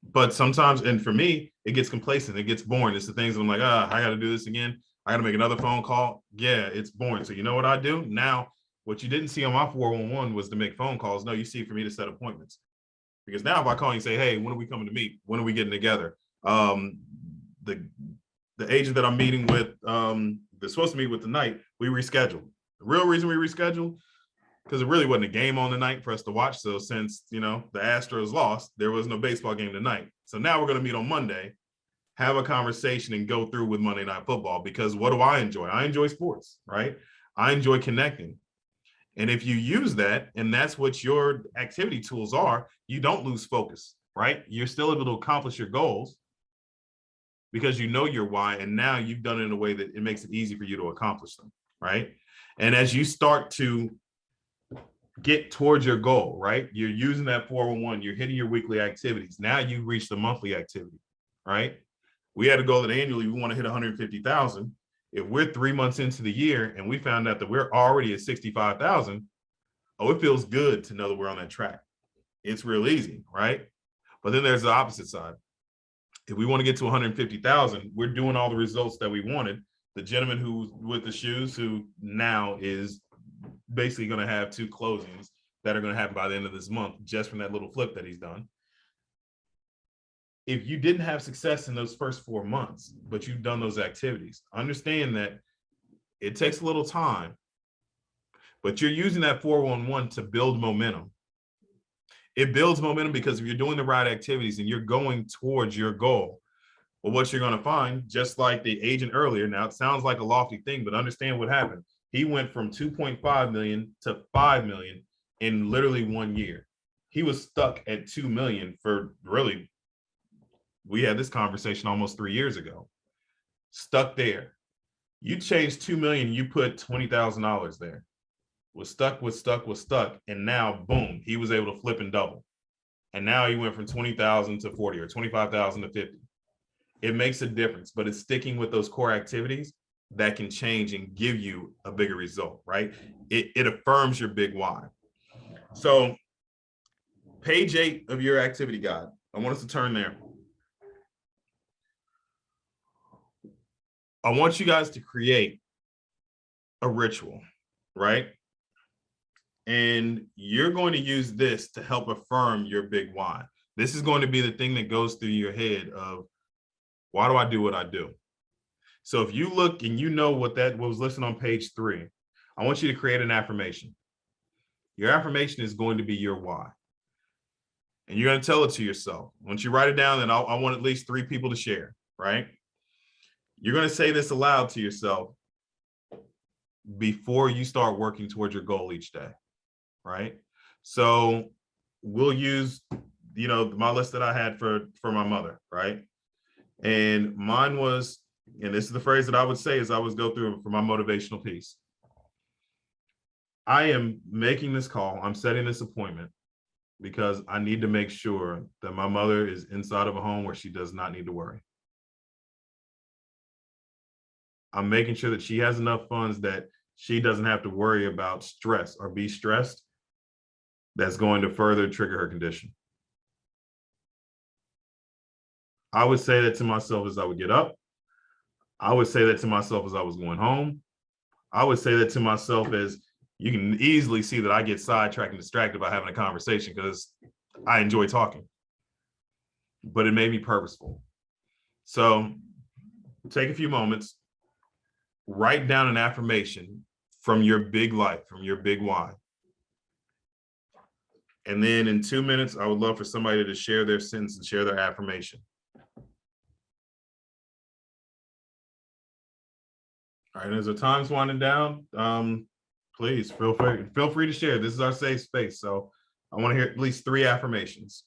But sometimes, and for me, it gets complacent. It gets boring. It's the things I'm like, I got to do this again. I got to make another phone call. Yeah, it's boring. So you know what I do? Now, what you didn't see on my 411 was to make phone calls. No, you see for me to set appointments. Because now if I call you and say, hey, when are we coming to meet? When are we getting together? The agent that I'm meeting with, they're supposed to meet with tonight, we rescheduled. The real reason we rescheduled, because it really wasn't a game on the night for us to watch. So since, the Astros lost, there was no baseball game tonight. So now we're going to meet on Monday, have a conversation and go through with Monday Night Football, because what do I enjoy? I enjoy sports, right? I enjoy connecting. And if you use that, and that's what your activity tools are, you don't lose focus, right? You're still able to accomplish your goals because you know your why, and now you've done it in a way that it makes it easy for you to accomplish them, right? And as you start to get towards your goal, right? You're using that 411, you're hitting your weekly activities. Now you've reached the monthly activity, right? We had a goal that annually we want to hit 150,000. If we're 3 months into the year and we found out that we're already at 65,000, it feels good to know that we're on that track. It's real easy, right? But then there's the opposite side. If we want to get to 150,000, we're doing all the results that we wanted, the gentleman who with the shoes who now is basically going to have 2 closings that are going to happen by the end of this month just from that little flip that he's done. If you didn't have success in those first 4 months, but you've done those activities, understand that it takes a little time, but you're using that 411 to build momentum. It builds momentum because if you're doing the right activities and you're going towards your goal, well, what you're going to find, just like the agent earlier, now it sounds like a lofty thing, but understand what happened. He went from 2.5 million to 5 million in literally 1 year. He was stuck at 2 million for really, we had this conversation almost 3 years ago. Stuck there. You changed 2 million, you put $20,000 there. Was stuck. And now, boom, he was able to flip and double. And now he went from 20,000 to 40 or 25,000 to 50. It makes a difference, but it's sticking with those core activities that can change and give you a bigger result, right? It affirms your big why. So page 8 of your activity guide, I want us to turn there. I want you guys to create a ritual, right? And you're going to use this to help affirm your big why. This is going to be the thing that goes through your head of, why do I do what I do? So if you look and you know what was listed on page 3, I want you to create an affirmation. Your affirmation is going to be your why. And you're going to tell it to yourself. Once you write it down, then I want at least 3 people to share, right? You're going to say this aloud to yourself before you start working towards your goal each day, right? So we'll use, my list that I had for my mother, right? And mine was, and this is the phrase that I would say as I would go through for my motivational piece. I am making this call. I'm setting this appointment because I need to make sure that my mother is inside of a home where she does not need to worry. I'm making sure that she has enough funds that she doesn't have to worry about stress or be stressed. That's going to further trigger her condition. I would say that to myself as I would get up. I would say that to myself as I was going home. I would say that to myself as you can easily see that I get sidetracked and distracted by having a conversation because I enjoy talking, but it made me purposeful. So take a few moments, write down an affirmation from your big life, from your big why. And then in 2 minutes, I would love for somebody to share their sentence and share their affirmation. All right, as the time's winding down, please feel free to share. This is our safe space. So I want to hear at least 3 affirmations.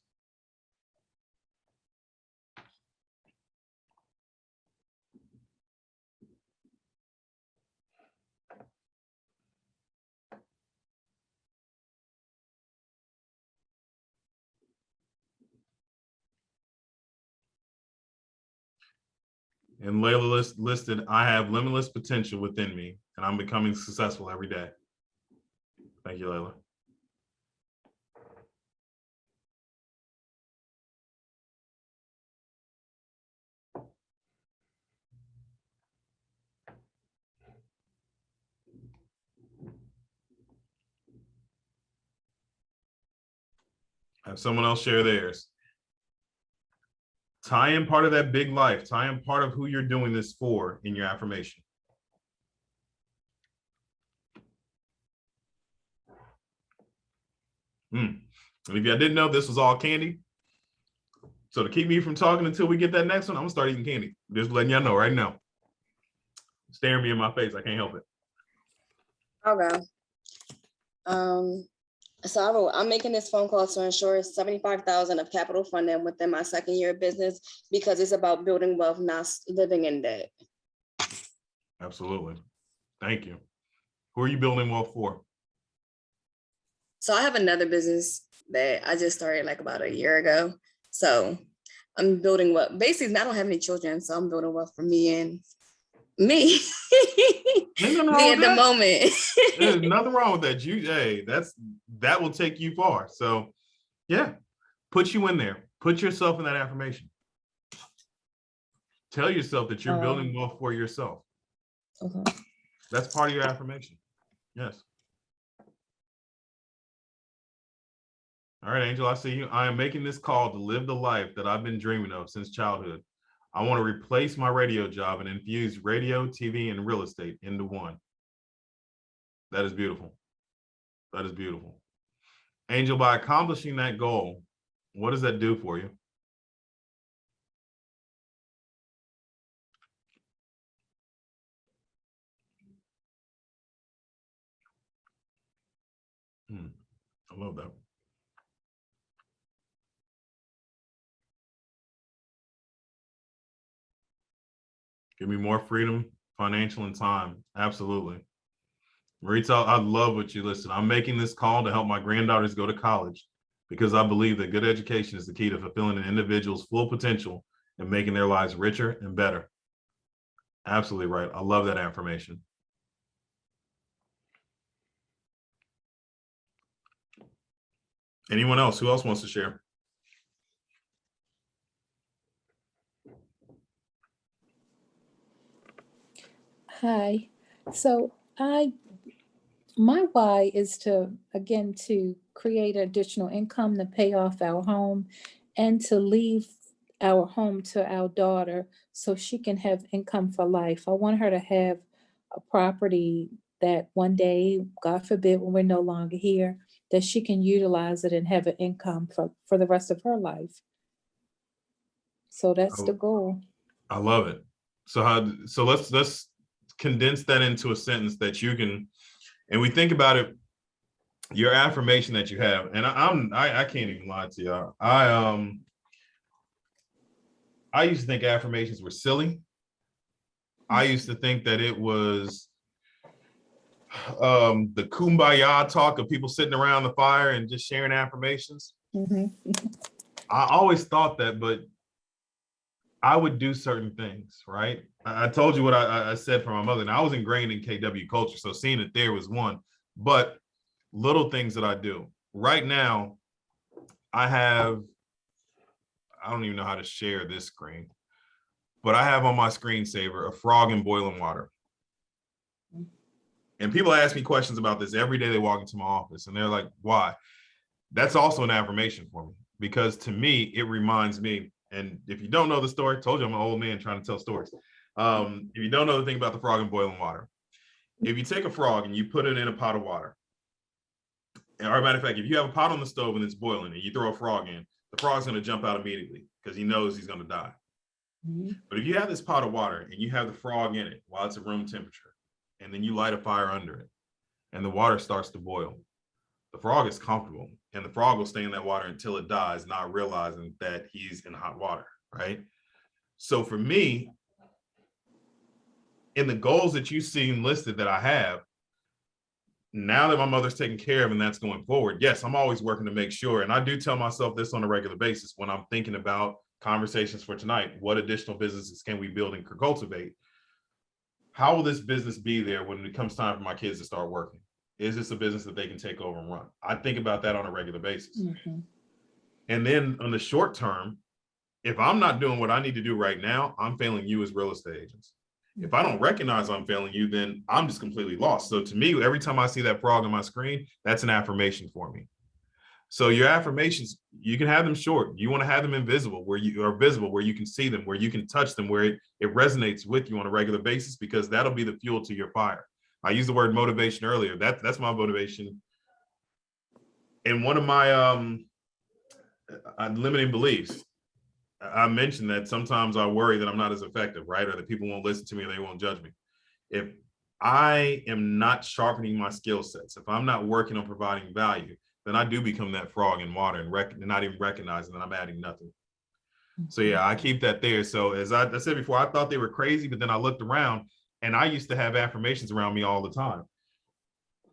And Layla listed, I have limitless potential within me, and I'm becoming successful every day. Thank you, Layla. Have someone else share theirs. Tie in part of that big life. Tie in part of who you're doing this for in your affirmation. And if y'all didn't know, this was all candy. So to keep me from talking until we get that next one, I'm gonna start eating candy. Just letting y'all know right now. Staring me in my face, I can't help it. Okay. So I wrote, I'm making this phone call to ensure 75,000 of capital funding within my 2nd year of business because it's about building wealth, not living in debt. Absolutely. Thank you. Who are you building wealth for? So I have another business that I just started like about a year ago. So I'm building wealth. Basically, I don't have any children, so I'm building wealth for me and me. Me at the moment. There's nothing wrong with that. That will take you far. So yeah, put you in there. Put yourself in that affirmation. Tell yourself that you're building wealth for yourself. Okay. That's part of your affirmation. Yes. All right, Angel, I see you. I am making this call to live the life that I've been dreaming of since childhood. I want to replace my radio job and infuse radio, TV, and real estate into one. That is beautiful. That is beautiful. Angel, by accomplishing that goal, what does that do for you? I love that. Give me more freedom, financial, and time. Absolutely. Marita, I love what you listed. I'm making this call to help my granddaughters go to college because I believe that good education is the key to fulfilling an individual's full potential and making their lives richer and better. Absolutely right. I love that affirmation. Anyone else? Who else wants to share? Hi. So my why is to, again, to create additional income to pay off our home and to leave our home to our daughter so she can have income for life. I want her to have a property that one day, God forbid, when we're no longer here, that she can utilize it and have an income for the rest of her life. So that's the goal. I love it. So let's condense that into a sentence that you can, and we think about it, your affirmation that you have, and I can't even lie to y'all. I used to think affirmations were silly. I used to think that it was the kumbaya talk of people sitting around the fire and just sharing affirmations. Mm-hmm. I always thought that, but I would do certain things, right? I told you what I said for my mother, and I was ingrained in KW culture, so seeing it there was one. But little things that I do. Right now, I don't even know how to share this screen, but I have on my screensaver a frog in boiling water. And people ask me questions about this every day they walk into my office, and they're like, why? That's also an affirmation for me, because to me, it reminds me, and if you don't know the story, I told you I'm an old man trying to tell stories. If you don't know the thing about the frog in boiling water, if you take a frog and you put it in a pot of water, or as a matter of fact, if you have a pot on the stove and it's boiling and you throw a frog in, the frog's going to jump out immediately because he knows he's going to die. Mm-hmm. But if you have this pot of water and you have the frog in it while it's at room temperature, and then you light a fire under it and the water starts to boil, the frog is comfortable and the frog will stay in that water until it dies, not realizing that he's in hot water, right? So for me, in the goals that you seen listed that I have, now that my mother's taken care of and that's going forward, yes, I'm always working to make sure. And I do tell myself this on a regular basis when I'm thinking about conversations for tonight. What additional businesses can we build and cultivate? How will this business be there when it comes time for my kids to start working? Is this a business that they can take over and run? I think about that on a regular basis. Mm-hmm. And then on the short term, if I'm not doing what I need to do right now, I'm failing you as real estate agents. If I don't recognize I'm failing you, then I'm just completely lost. So to me, every time I see that frog on my screen, that's an affirmation for me. So your affirmations, you can have them short. You want to have them invisible, where you are visible, where you can see them, where you can touch them, where it resonates with you on a regular basis, because that'll be the fuel to your fire. I used the word motivation earlier. That's my motivation. And one of my unlimiting beliefs, I mentioned that sometimes I worry that I'm not as effective, right? Or that people won't listen to me or they won't judge me. If I am not sharpening my skill sets, if I'm not working on providing value, then I do become that frog in water and not even recognizing that I'm adding nothing. So yeah, I keep that there. So as I said before, I thought they were crazy, but then I looked around and I used to have affirmations around me all the time.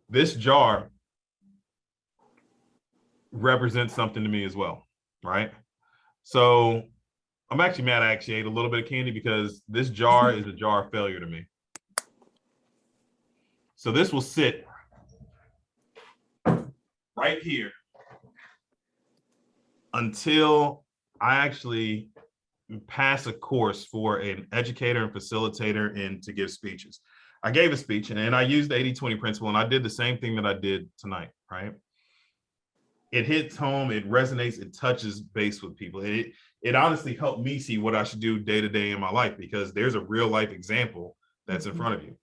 This jar represents something to me as well, right? So I'm actually mad I actually ate a little bit of candy because this jar is a jar of failure to me. So this will sit right here until I actually pass a course for an educator and facilitator and to give speeches. I gave a speech and I used the 80-20 principle, and I did the same thing that I did tonight, right? It hits home, it resonates, it touches base with people. It honestly helped me see what I should do day to day in my life, because there's a real life example that's in front of you.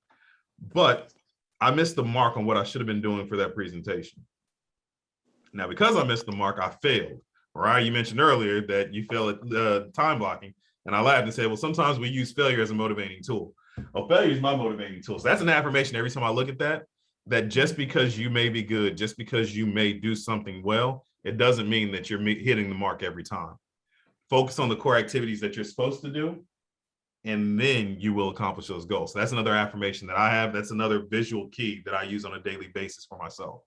But I missed the mark on what I should have been doing for that presentation. Now, because I missed the mark, I failed. Right? You mentioned earlier that you fail at time blocking. And I laughed and said, well, sometimes we use failure as a motivating tool. Well, failure is my motivating tool. So that's an affirmation every time I look at that, that just because you may be good, just because you may do something well, it doesn't mean that you're hitting the mark every time. Focus on the core activities that you're supposed to do, and then you will accomplish those goals. So that's another affirmation that I have. That's another visual key that I use on a daily basis for myself.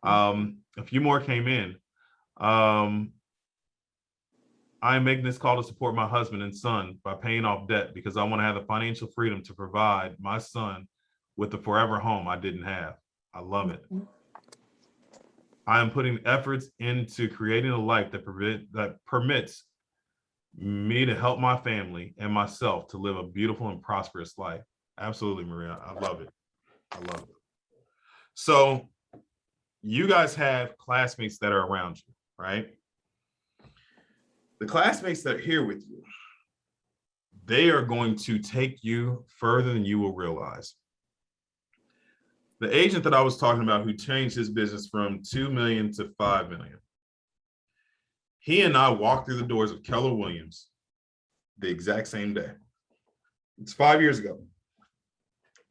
A few more came in. I am making this call to support my husband and son by paying off debt because I want to have the financial freedom to provide my son with the forever home I didn't have. I love it. I am putting efforts into creating a life that permits me to help my family and myself to live a beautiful and prosperous life. Absolutely, Maria. I love it. I love it. So you guys have classmates that are around you, right? The classmates that are here with you, they are going to take you further than you will realize. The agent that I was talking about who changed his business from 2 million to 5 million, he and I walked through the doors of Keller Williams the exact same day. It's 5 years ago.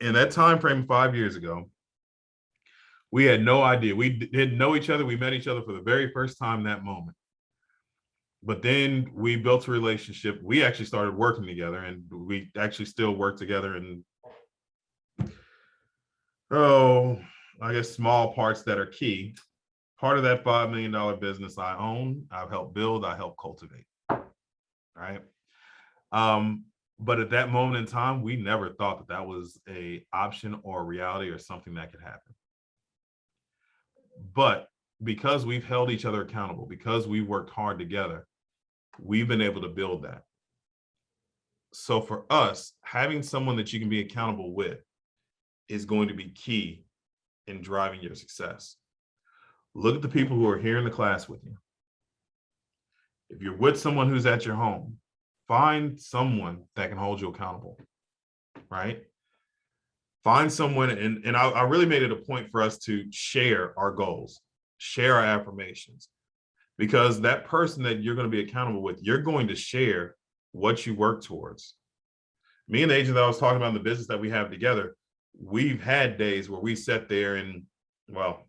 In that time frame 5 years ago, we had no idea. We didn't know each other. We met each other for the very first time that moment. But then we built a relationship. We actually started working together, and we actually still work together in, I guess, small parts that are key. Part of that $5 million business I own, I've helped build, I helped cultivate, right? But at that moment in time, we never thought that that was an option or a reality or something that could happen. But because we've held each other accountable, because we worked hard together, we've been able to build that. So for us, having someone that you can be accountable with is going to be key in driving your success. Look at the people who are here in the class with you. If you're with someone who's at your home, find someone that can hold you accountable, right? Find someone, and I really made it a point for us to share our goals, share our affirmations, because that person that you're going to be accountable with, you're going to share what you work towards. Me and the agent that I was talking about in the business that we have together, we've had days where we sat there and, well,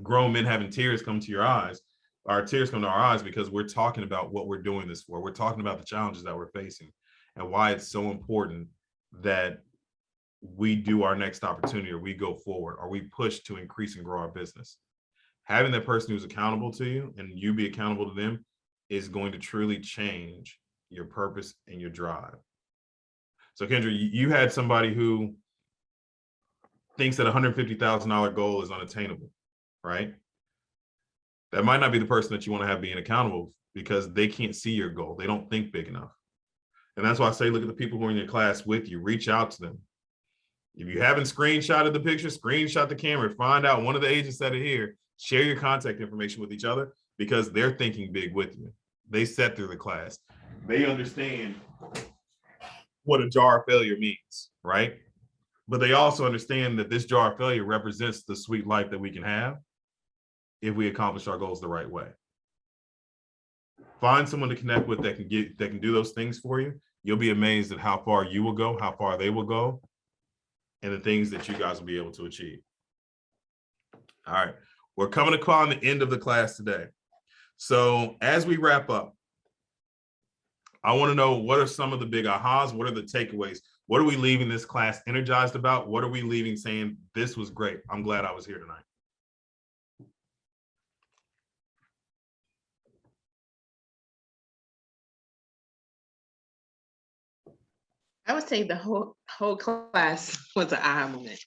grown men having tears come to your eyes, our tears come to our eyes because we're talking about what we're doing this for. We're talking about the challenges that we're facing and why it's so important that we do our next opportunity, or we go forward, or we push to increase and grow our business. Having that person who's accountable to you and you be accountable to them is going to truly change your purpose and your drive. So Kendra, you had somebody who thinks that $150,000 goal is unattainable, right? That might not be the person that you want to have being accountable, because they can't see your goal. They don't think big enough. And that's why I say, look at the people who are in your class with you, reach out to them. If you haven't screenshotted the picture, screenshot the camera, find out one of the agents that are here, share your contact information with each other, because they're thinking big with you. They sat through the class. They understand what a jar of failure means, right? But they also understand that this jar of failure represents the sweet life that we can have if we accomplish our goals the right way. Find someone to connect with that can do those things for you. You'll be amazed at how far you will go, how far they will go, and the things that you guys will be able to achieve. All right, we're coming upon the end of the class today. So as we wrap up, I want to know, what are some of the big ahas? What are the takeaways? What are we leaving this class energized about? What are we leaving saying, this was great, I'm glad I was here tonight? I would say the whole class was an aha moment.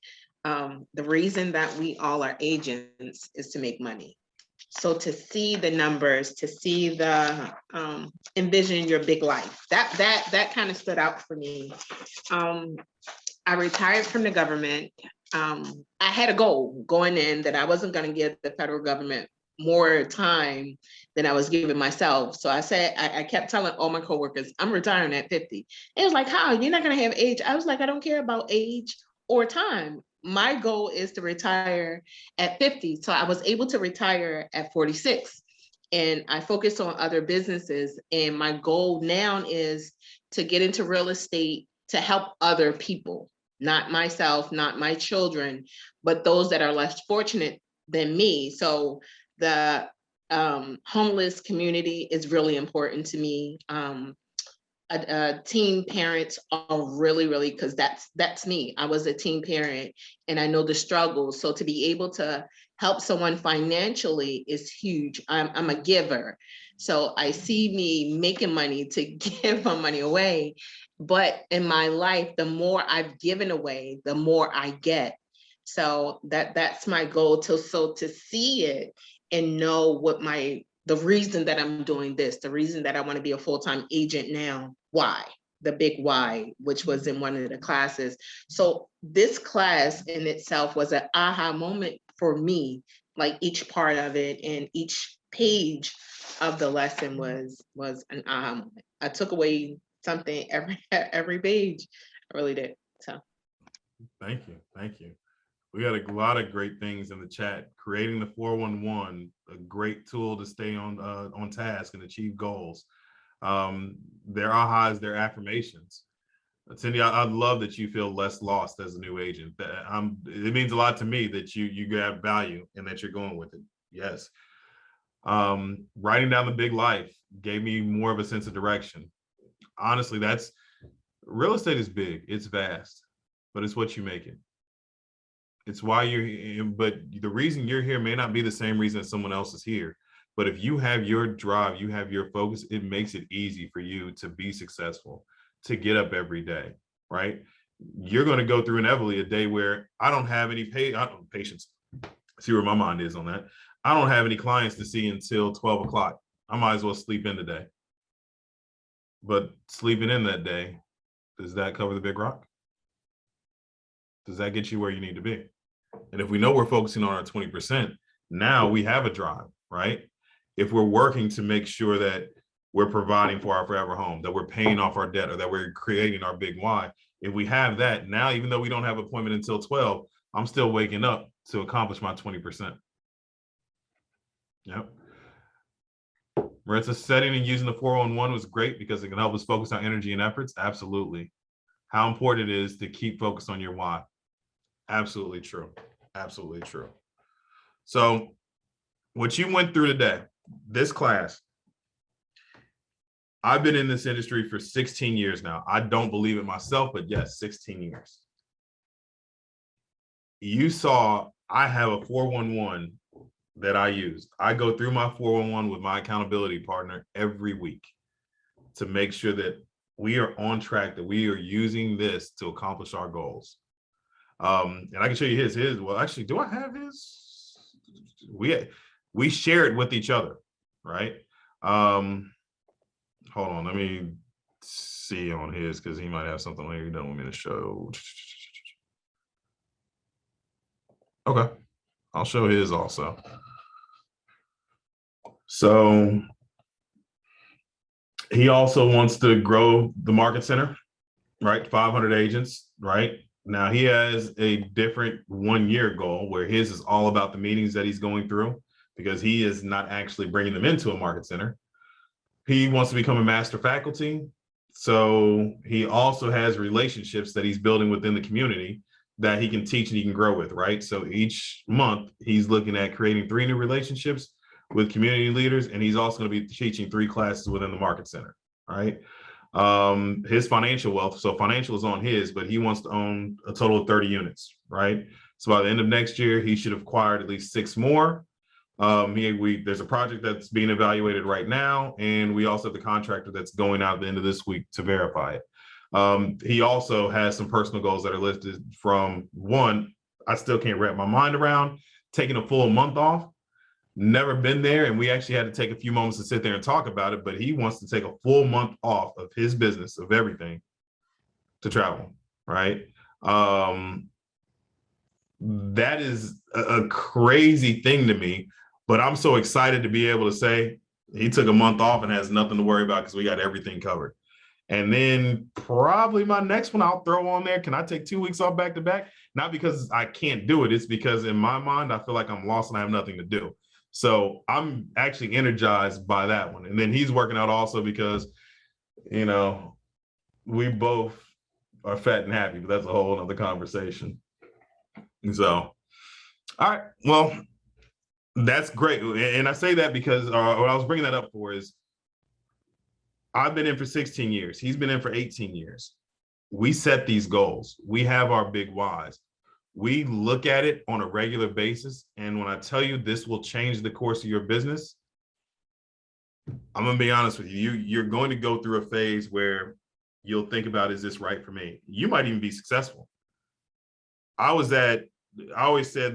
The reason that we all are agents is to make money. So to see the numbers, to see the envision your big life, that kind of stood out for me. I retired from the government. I had a goal going in that I wasn't going to give the federal government more time than I was giving myself. So I said, I kept telling all my coworkers, I'm retiring at 50. It was like, how? You're not going to have age. I was like, I don't care about age or time. My goal is to retire at 50. So I was able to retire at 46. And I focused on other businesses. And my goal now is to get into real estate to help other people, not myself, not my children, but those that are less fortunate than me. So the homeless community is really important to me. Teen parents are really, because that's me. I was a teen parent and I know the struggles. So to be able to help someone financially is huge. I'm a giver. So I see me making money to give my money away. But in my life, the more I've given away, the more I get. So that's my goal to see it and know what the reason that I'm doing this, the reason that I want to be a full-time agent now, why, the big why, which was in one of the classes. So this class in itself was an aha moment for me, like each part of it and each page of the lesson was an aha moment. I took away something every page. I really did. So Thank you. We got a lot of great things in the chat. Creating the 411, a great tool to stay on task and achieve goals. Their ahas, their affirmations. Cindy, I love that you feel less lost as a new agent. It means a lot to me that you grab value and that you're going with it. Yes. Writing down the big life gave me more of a sense of direction. Honestly, real estate is big, it's vast, but it's what you make it. It's why you're here, but the reason you're here may not be the same reason that someone else is here. But if you have your drive, you have your focus, it makes it easy for you to be successful, to get up every day, right? You're going to go through inevitably a day where I don't have any patience. See where my mind is on that. I don't have any clients to see until 12 o'clock. I might as well sleep in today. But sleeping in that day, does that cover the big rock? Does that get you where you need to be? And if we know we're focusing on our 20%, now we have a drive, right? If we're working to make sure that we're providing for our forever home, that we're paying off our debt, or that we're creating our big why, if we have that, now, even though we don't have an appointment until 12, I'm still waking up to accomplish my 20%. Yep. Marissa, setting and using the 411 was great because it can help us focus our energy and efforts. Absolutely. How important it is to keep focused on your why. Absolutely true. Absolutely true. So what you went through today, this class, I've been in this industry for 16 years now. I don't believe it myself, but yes, 16 years. You saw I have a 411 that I use. I go through my 411 with my accountability partner every week to make sure that we are on track, that we are using this to accomplish our goals. And I can show you his. Well, actually, do I have his? We share it with each other, right? Hold on, let me see on his because he might have something later he doesn't want me to show. Okay, I'll show his also. So he also wants to grow the market center, right? 500 agents, right? Now he has a different 1 year goal where his is all about the meetings that he's going through because he is not actually bringing them into a market center. He wants to become a master faculty. So he also has relationships that he's building within the community that he can teach and he can grow with, right? So each month he's looking at creating 3 new relationships with community leaders, and he's also going to be teaching 3 classes within the market center, right? His financial wealth, so financial is on his, but he wants to own a total of 30 units, right? So by the end of next year, he should have acquired at least 6 more. There's a project that's being evaluated right now, and we also have the contractor that's going out at the end of this week to verify it. He also has some personal goals that are listed from one, I still can't wrap my mind around taking a full month off. Never been there, and we actually had to take a few moments to sit there and talk about it, but he wants to take a full month off of his business, of everything, to travel, right? That is a crazy thing to me, but I'm so excited to be able to say he took a month off and has nothing to worry about because we got everything covered. And then probably my next one I'll throw on there. Can I take 2 weeks off back to back? Not because I can't do it. It's because in my mind, I feel like I'm lost and I have nothing to do. So I'm actually energized by that one. And then he's working out also because, you know, we both are fat and happy, but that's a whole other conversation. So, all right, well, that's great. And I say that because what I was bringing that up for is I've been in for 16 years. He's been in for 18 years. We set these goals. We have our big whys. We look at it on a regular basis. And when I tell you this will change the course of your business, I'm going to be honest with you. You're going to go through a phase where you'll think about, is this right for me? You might even be successful. I always said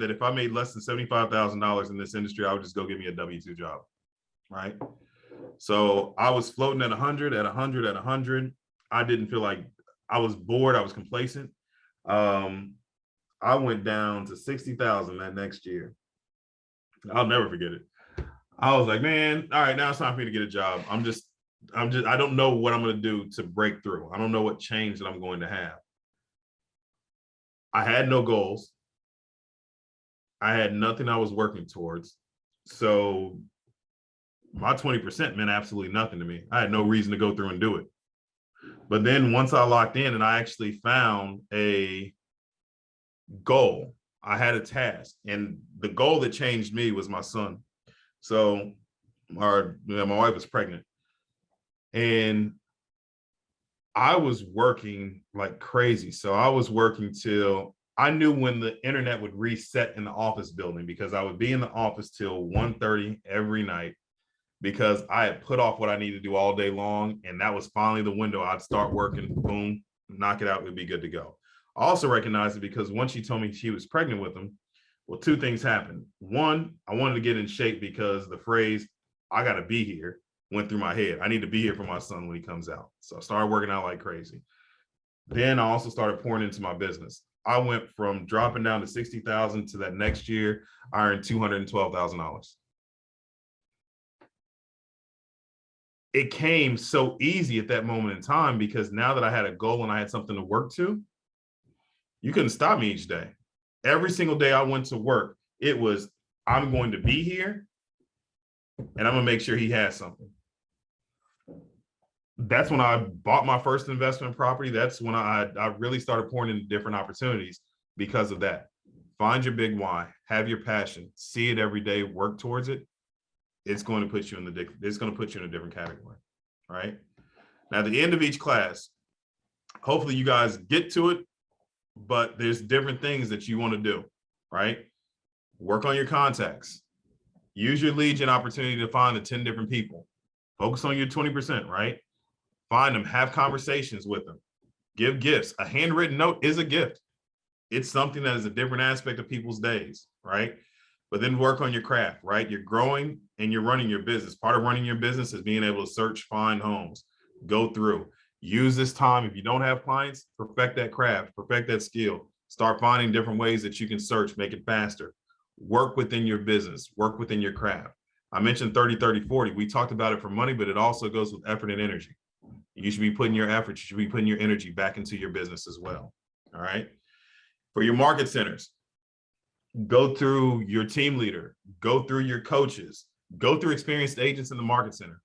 that if I made less than $75,000 in this industry, I would just go get me a W-2 job, right? So I was floating at 100, at 100, at 100. I didn't feel like I was bored. I was complacent. I went down to 60,000 that next year. I'll never forget it. I was like, man, all right, now it's time for me to get a job. I don't know what I'm going to do to break through. I don't know what change that I'm going to have. I had no goals. I had nothing I was working towards. So my 20% meant absolutely nothing to me. I had no reason to go through and do it. But then once I locked in and I actually found a goal, I had a task, and the goal that changed me was my son. So my wife was pregnant, and I was working like crazy. So I was working till I knew when the internet would reset in the office building, because I would be in the office till 1:30 every night because I had put off what I needed to do all day long. And that was finally the window. I'd start working, boom, knock it out, we'd be good to go. I also recognized it because once she told me she was pregnant with him, well, two things happened. One, I wanted to get in shape because the phrase, I got to be here, went through my head. I need to be here for my son when he comes out. So I started working out like crazy. Then I also started pouring into my business. I went from dropping down to 60,000 to that next year, I earned $212,000. It came so easy at that moment in time because now that I had a goal and I had something to work to, you couldn't stop me each day. Every single day I went to work, it was, I'm going to be here and I'm going to make sure he has something. That's when I bought my first investment property. That's when I really started pouring into different opportunities because of that. Find your big why, have your passion, see it every day, work towards it. It's going to put you in a different category, right? Now, at the end of each class, hopefully you guys get to it, but there's different things that you want to do, right? Work on your contacts. Use your lead gen opportunity to find the 10 different people. Focus on your 20%, right? Find them, have conversations with them, give gifts. A handwritten note is a gift. It's something that is a different aspect of people's days, right? But then work on your craft, right? You're growing and you're running your business. Part of running your business is being able to search, find homes, go through. Use this time. If you don't have clients, perfect that craft, perfect that skill. Start finding different ways that you can search, make it faster. Work within your business, work within your craft. I mentioned 30, 30, 40. We talked about it for money, but it also goes with effort and energy. You should be putting your effort, you should be putting your energy back into your business as well, all right? For your market centers, go through your team leader, go through your coaches, go through experienced agents in the market center.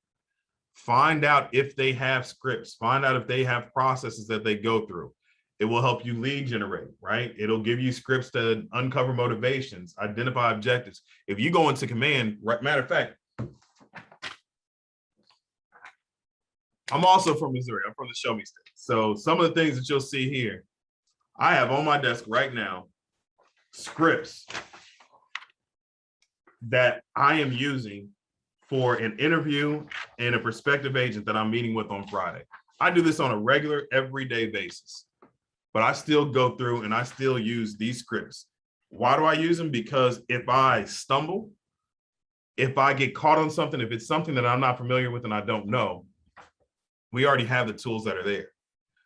Find out if they have scripts, find out if they have processes that they go through. It will help you lead generate, right? It'll give you scripts to uncover motivations, identify objectives. If you go into command, right, matter of fact, I'm also from Missouri. I'm from the Show Me State. So some of the things that you'll see here, I have on my desk right now scripts that I am using for an interview and a prospective agent that I'm meeting with on Friday. I do this on a regular, everyday basis, but I still go through and I still use these scripts. Why do I use them? Because if I stumble, if I get caught on something, if it's something that I'm not familiar with and I don't know, we already have the tools that are there.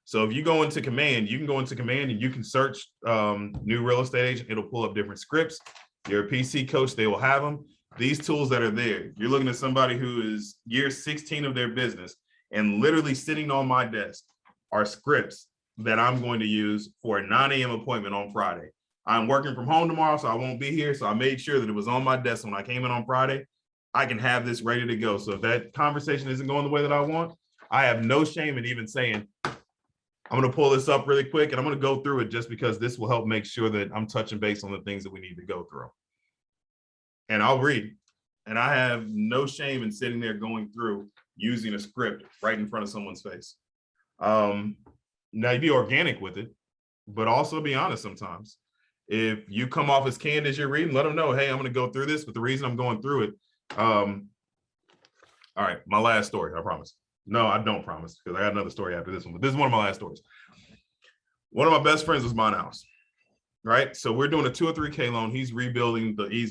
So if you go into command, you can go into command and you can search new real estate agent. It'll pull up different scripts. You're a PC coach, they will have them. These tools that are there, you're looking at somebody who is year 16 of their business, and literally sitting on my desk are scripts that I'm going to use for a 9 a.m. appointment on Friday. I'm working from home tomorrow, so I won't be here. So I made sure that it was on my desk when I came in on Friday. I can have this ready to go. So if that conversation isn't going the way that I want, I have no shame in even saying, I'm going to pull this up really quick and I'm going to go through it just because this will help make sure that I'm touching base on the things that we need to go through. And I'll read. And I have no shame in sitting there going through using a script right in front of someone's face. Now you be organic with it, but also be honest sometimes. If you come off as canned as you're reading, let them know, hey, I'm going to go through this, but the reason I'm going through it. All right, my last story, I promise. No, I don't promise, because I got another story after this one, but this is one of my last stories. One of my best friends was buying a house, right? So we're doing a 2 or 3K loan. He's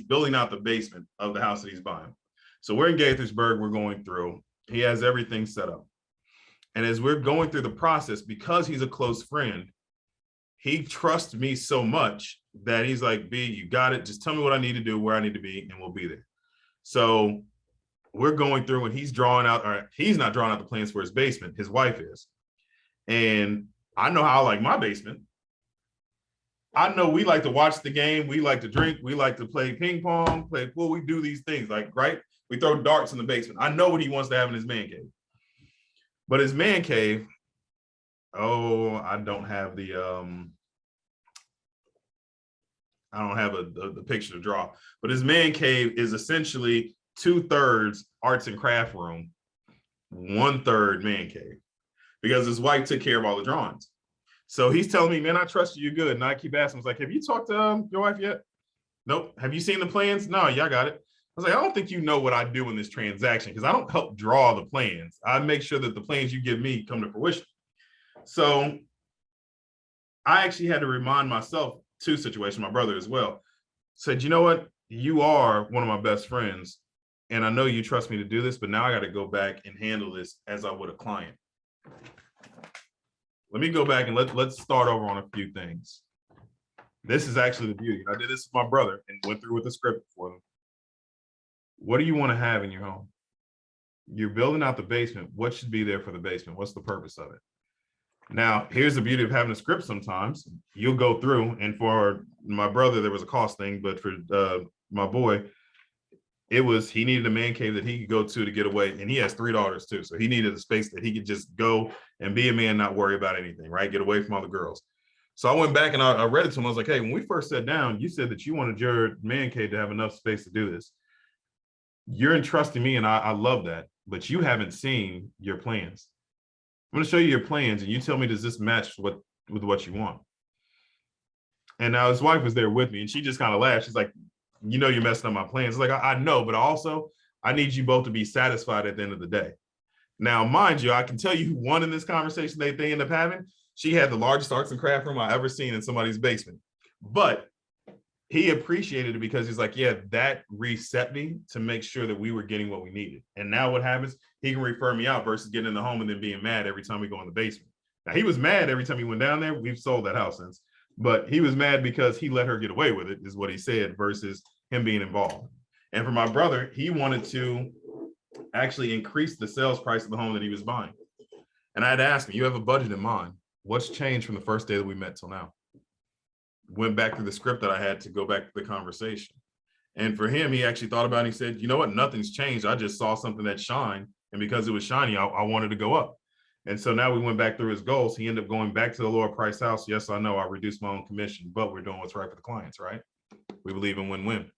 building out the basement of the house that he's buying. So we're in Gaithersburg, we're going through. He has everything set up. And as we're going through the process, because he's a close friend, he trusts me so much that he's like, B, you got it. Just tell me what I need to do, where I need to be, and we'll be there. So we're going through and he's drawing out, or he's not drawing out the plans for his basement. His wife is. And I know how I like my basement. I know we like to watch the game. We like to drink. We like to play ping pong, play pool. We do these things, like, right? We throw darts in the basement. I know what he wants to have in his man cave. But his man cave, oh, I don't have the picture to draw, but his man cave is essentially 2/3 arts and craft room, 1/3 man cave, because his wife took care of all the drawings. So he's telling me, man, I trust you, you're good. And I keep asking, I was like, have you talked to your wife yet? Nope. Have you seen the plans? No, yeah, I got it. I was like, I don't think you know what I do in this transaction, because I don't help draw the plans. I make sure that the plans you give me come to fruition. So I actually had to remind myself two situations, my brother as well, said, you know what? You are one of my best friends. And I know you trust me to do this, but now I got to go back and handle this as I would a client. Let me go back and let's start over on a few things. This is actually the beauty. I did this with my brother and went through with the script for them. What do you want to have in your home? You're building out the basement. What should be there for the basement? What's the purpose of it? Now, here's the beauty of having a script sometimes. You'll go through, and for my brother, there was a cost thing, but for my boy, he needed a man cave that he could go to get away, and he has 3 daughters too. So he needed a space that he could just go and be a man, not worry about anything, right? Get away from all the girls. So I went back and I read it to him. I was like, hey, when we first sat down, you said that you wanted your man cave to have enough space to do this. You're entrusting me, and I love that, but you haven't seen your plans. I'm going to show you your plans, and you tell me, does this match with what you want? And now his wife was there with me, and she just kind of laughed. She's like, you know, you're messing up my plans. Like, I know, but also I need you both to be satisfied at the end of the day. Now, mind you, I can tell you who won in this conversation they end up having. She had the largest arts and craft room I ever seen in somebody's basement. But he appreciated it because he's like, yeah, that reset me to make sure that we were getting what we needed. And now what happens? He can refer me out versus getting in the home and then being mad every time we go in the basement. Now, he was mad every time he went down there. We've sold that house since. But he was mad because he let her get away with it, is what he said, versus him being involved. And for my brother, he wanted to actually increase the sales price of the home that he was buying. And I had asked him, you have a budget in mind. What's changed from the first day that we met till now? Went back to the script that I had to go back to the conversation. And for him, he actually thought about it. And he said, you know what? Nothing's changed. I just saw something that shined. And because it was shiny, I wanted to go up. And so now we went back through his goals. He ended up going back to the lower price house. Yes, I know I reduced my own commission, but we're doing what's right for the clients, right? We believe in win-win.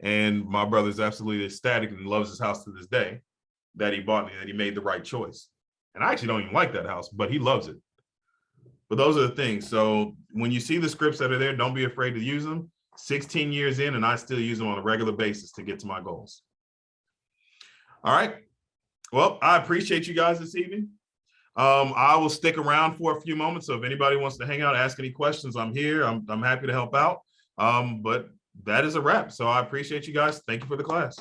And my brother's absolutely ecstatic and loves his house to this day that he bought me, that he made the right choice. And I actually don't even like that house, but he loves it. But those are the things. So when you see the scripts that are there, don't be afraid to use them. 16 years in, and I still use them on a regular basis to get to my goals. All right. Well, I appreciate you guys this evening. I will stick around for a few moments. So if anybody wants to hang out, ask any questions, I'm here. I'm happy to help out. But that is a wrap. So I appreciate you guys. Thank you for the class.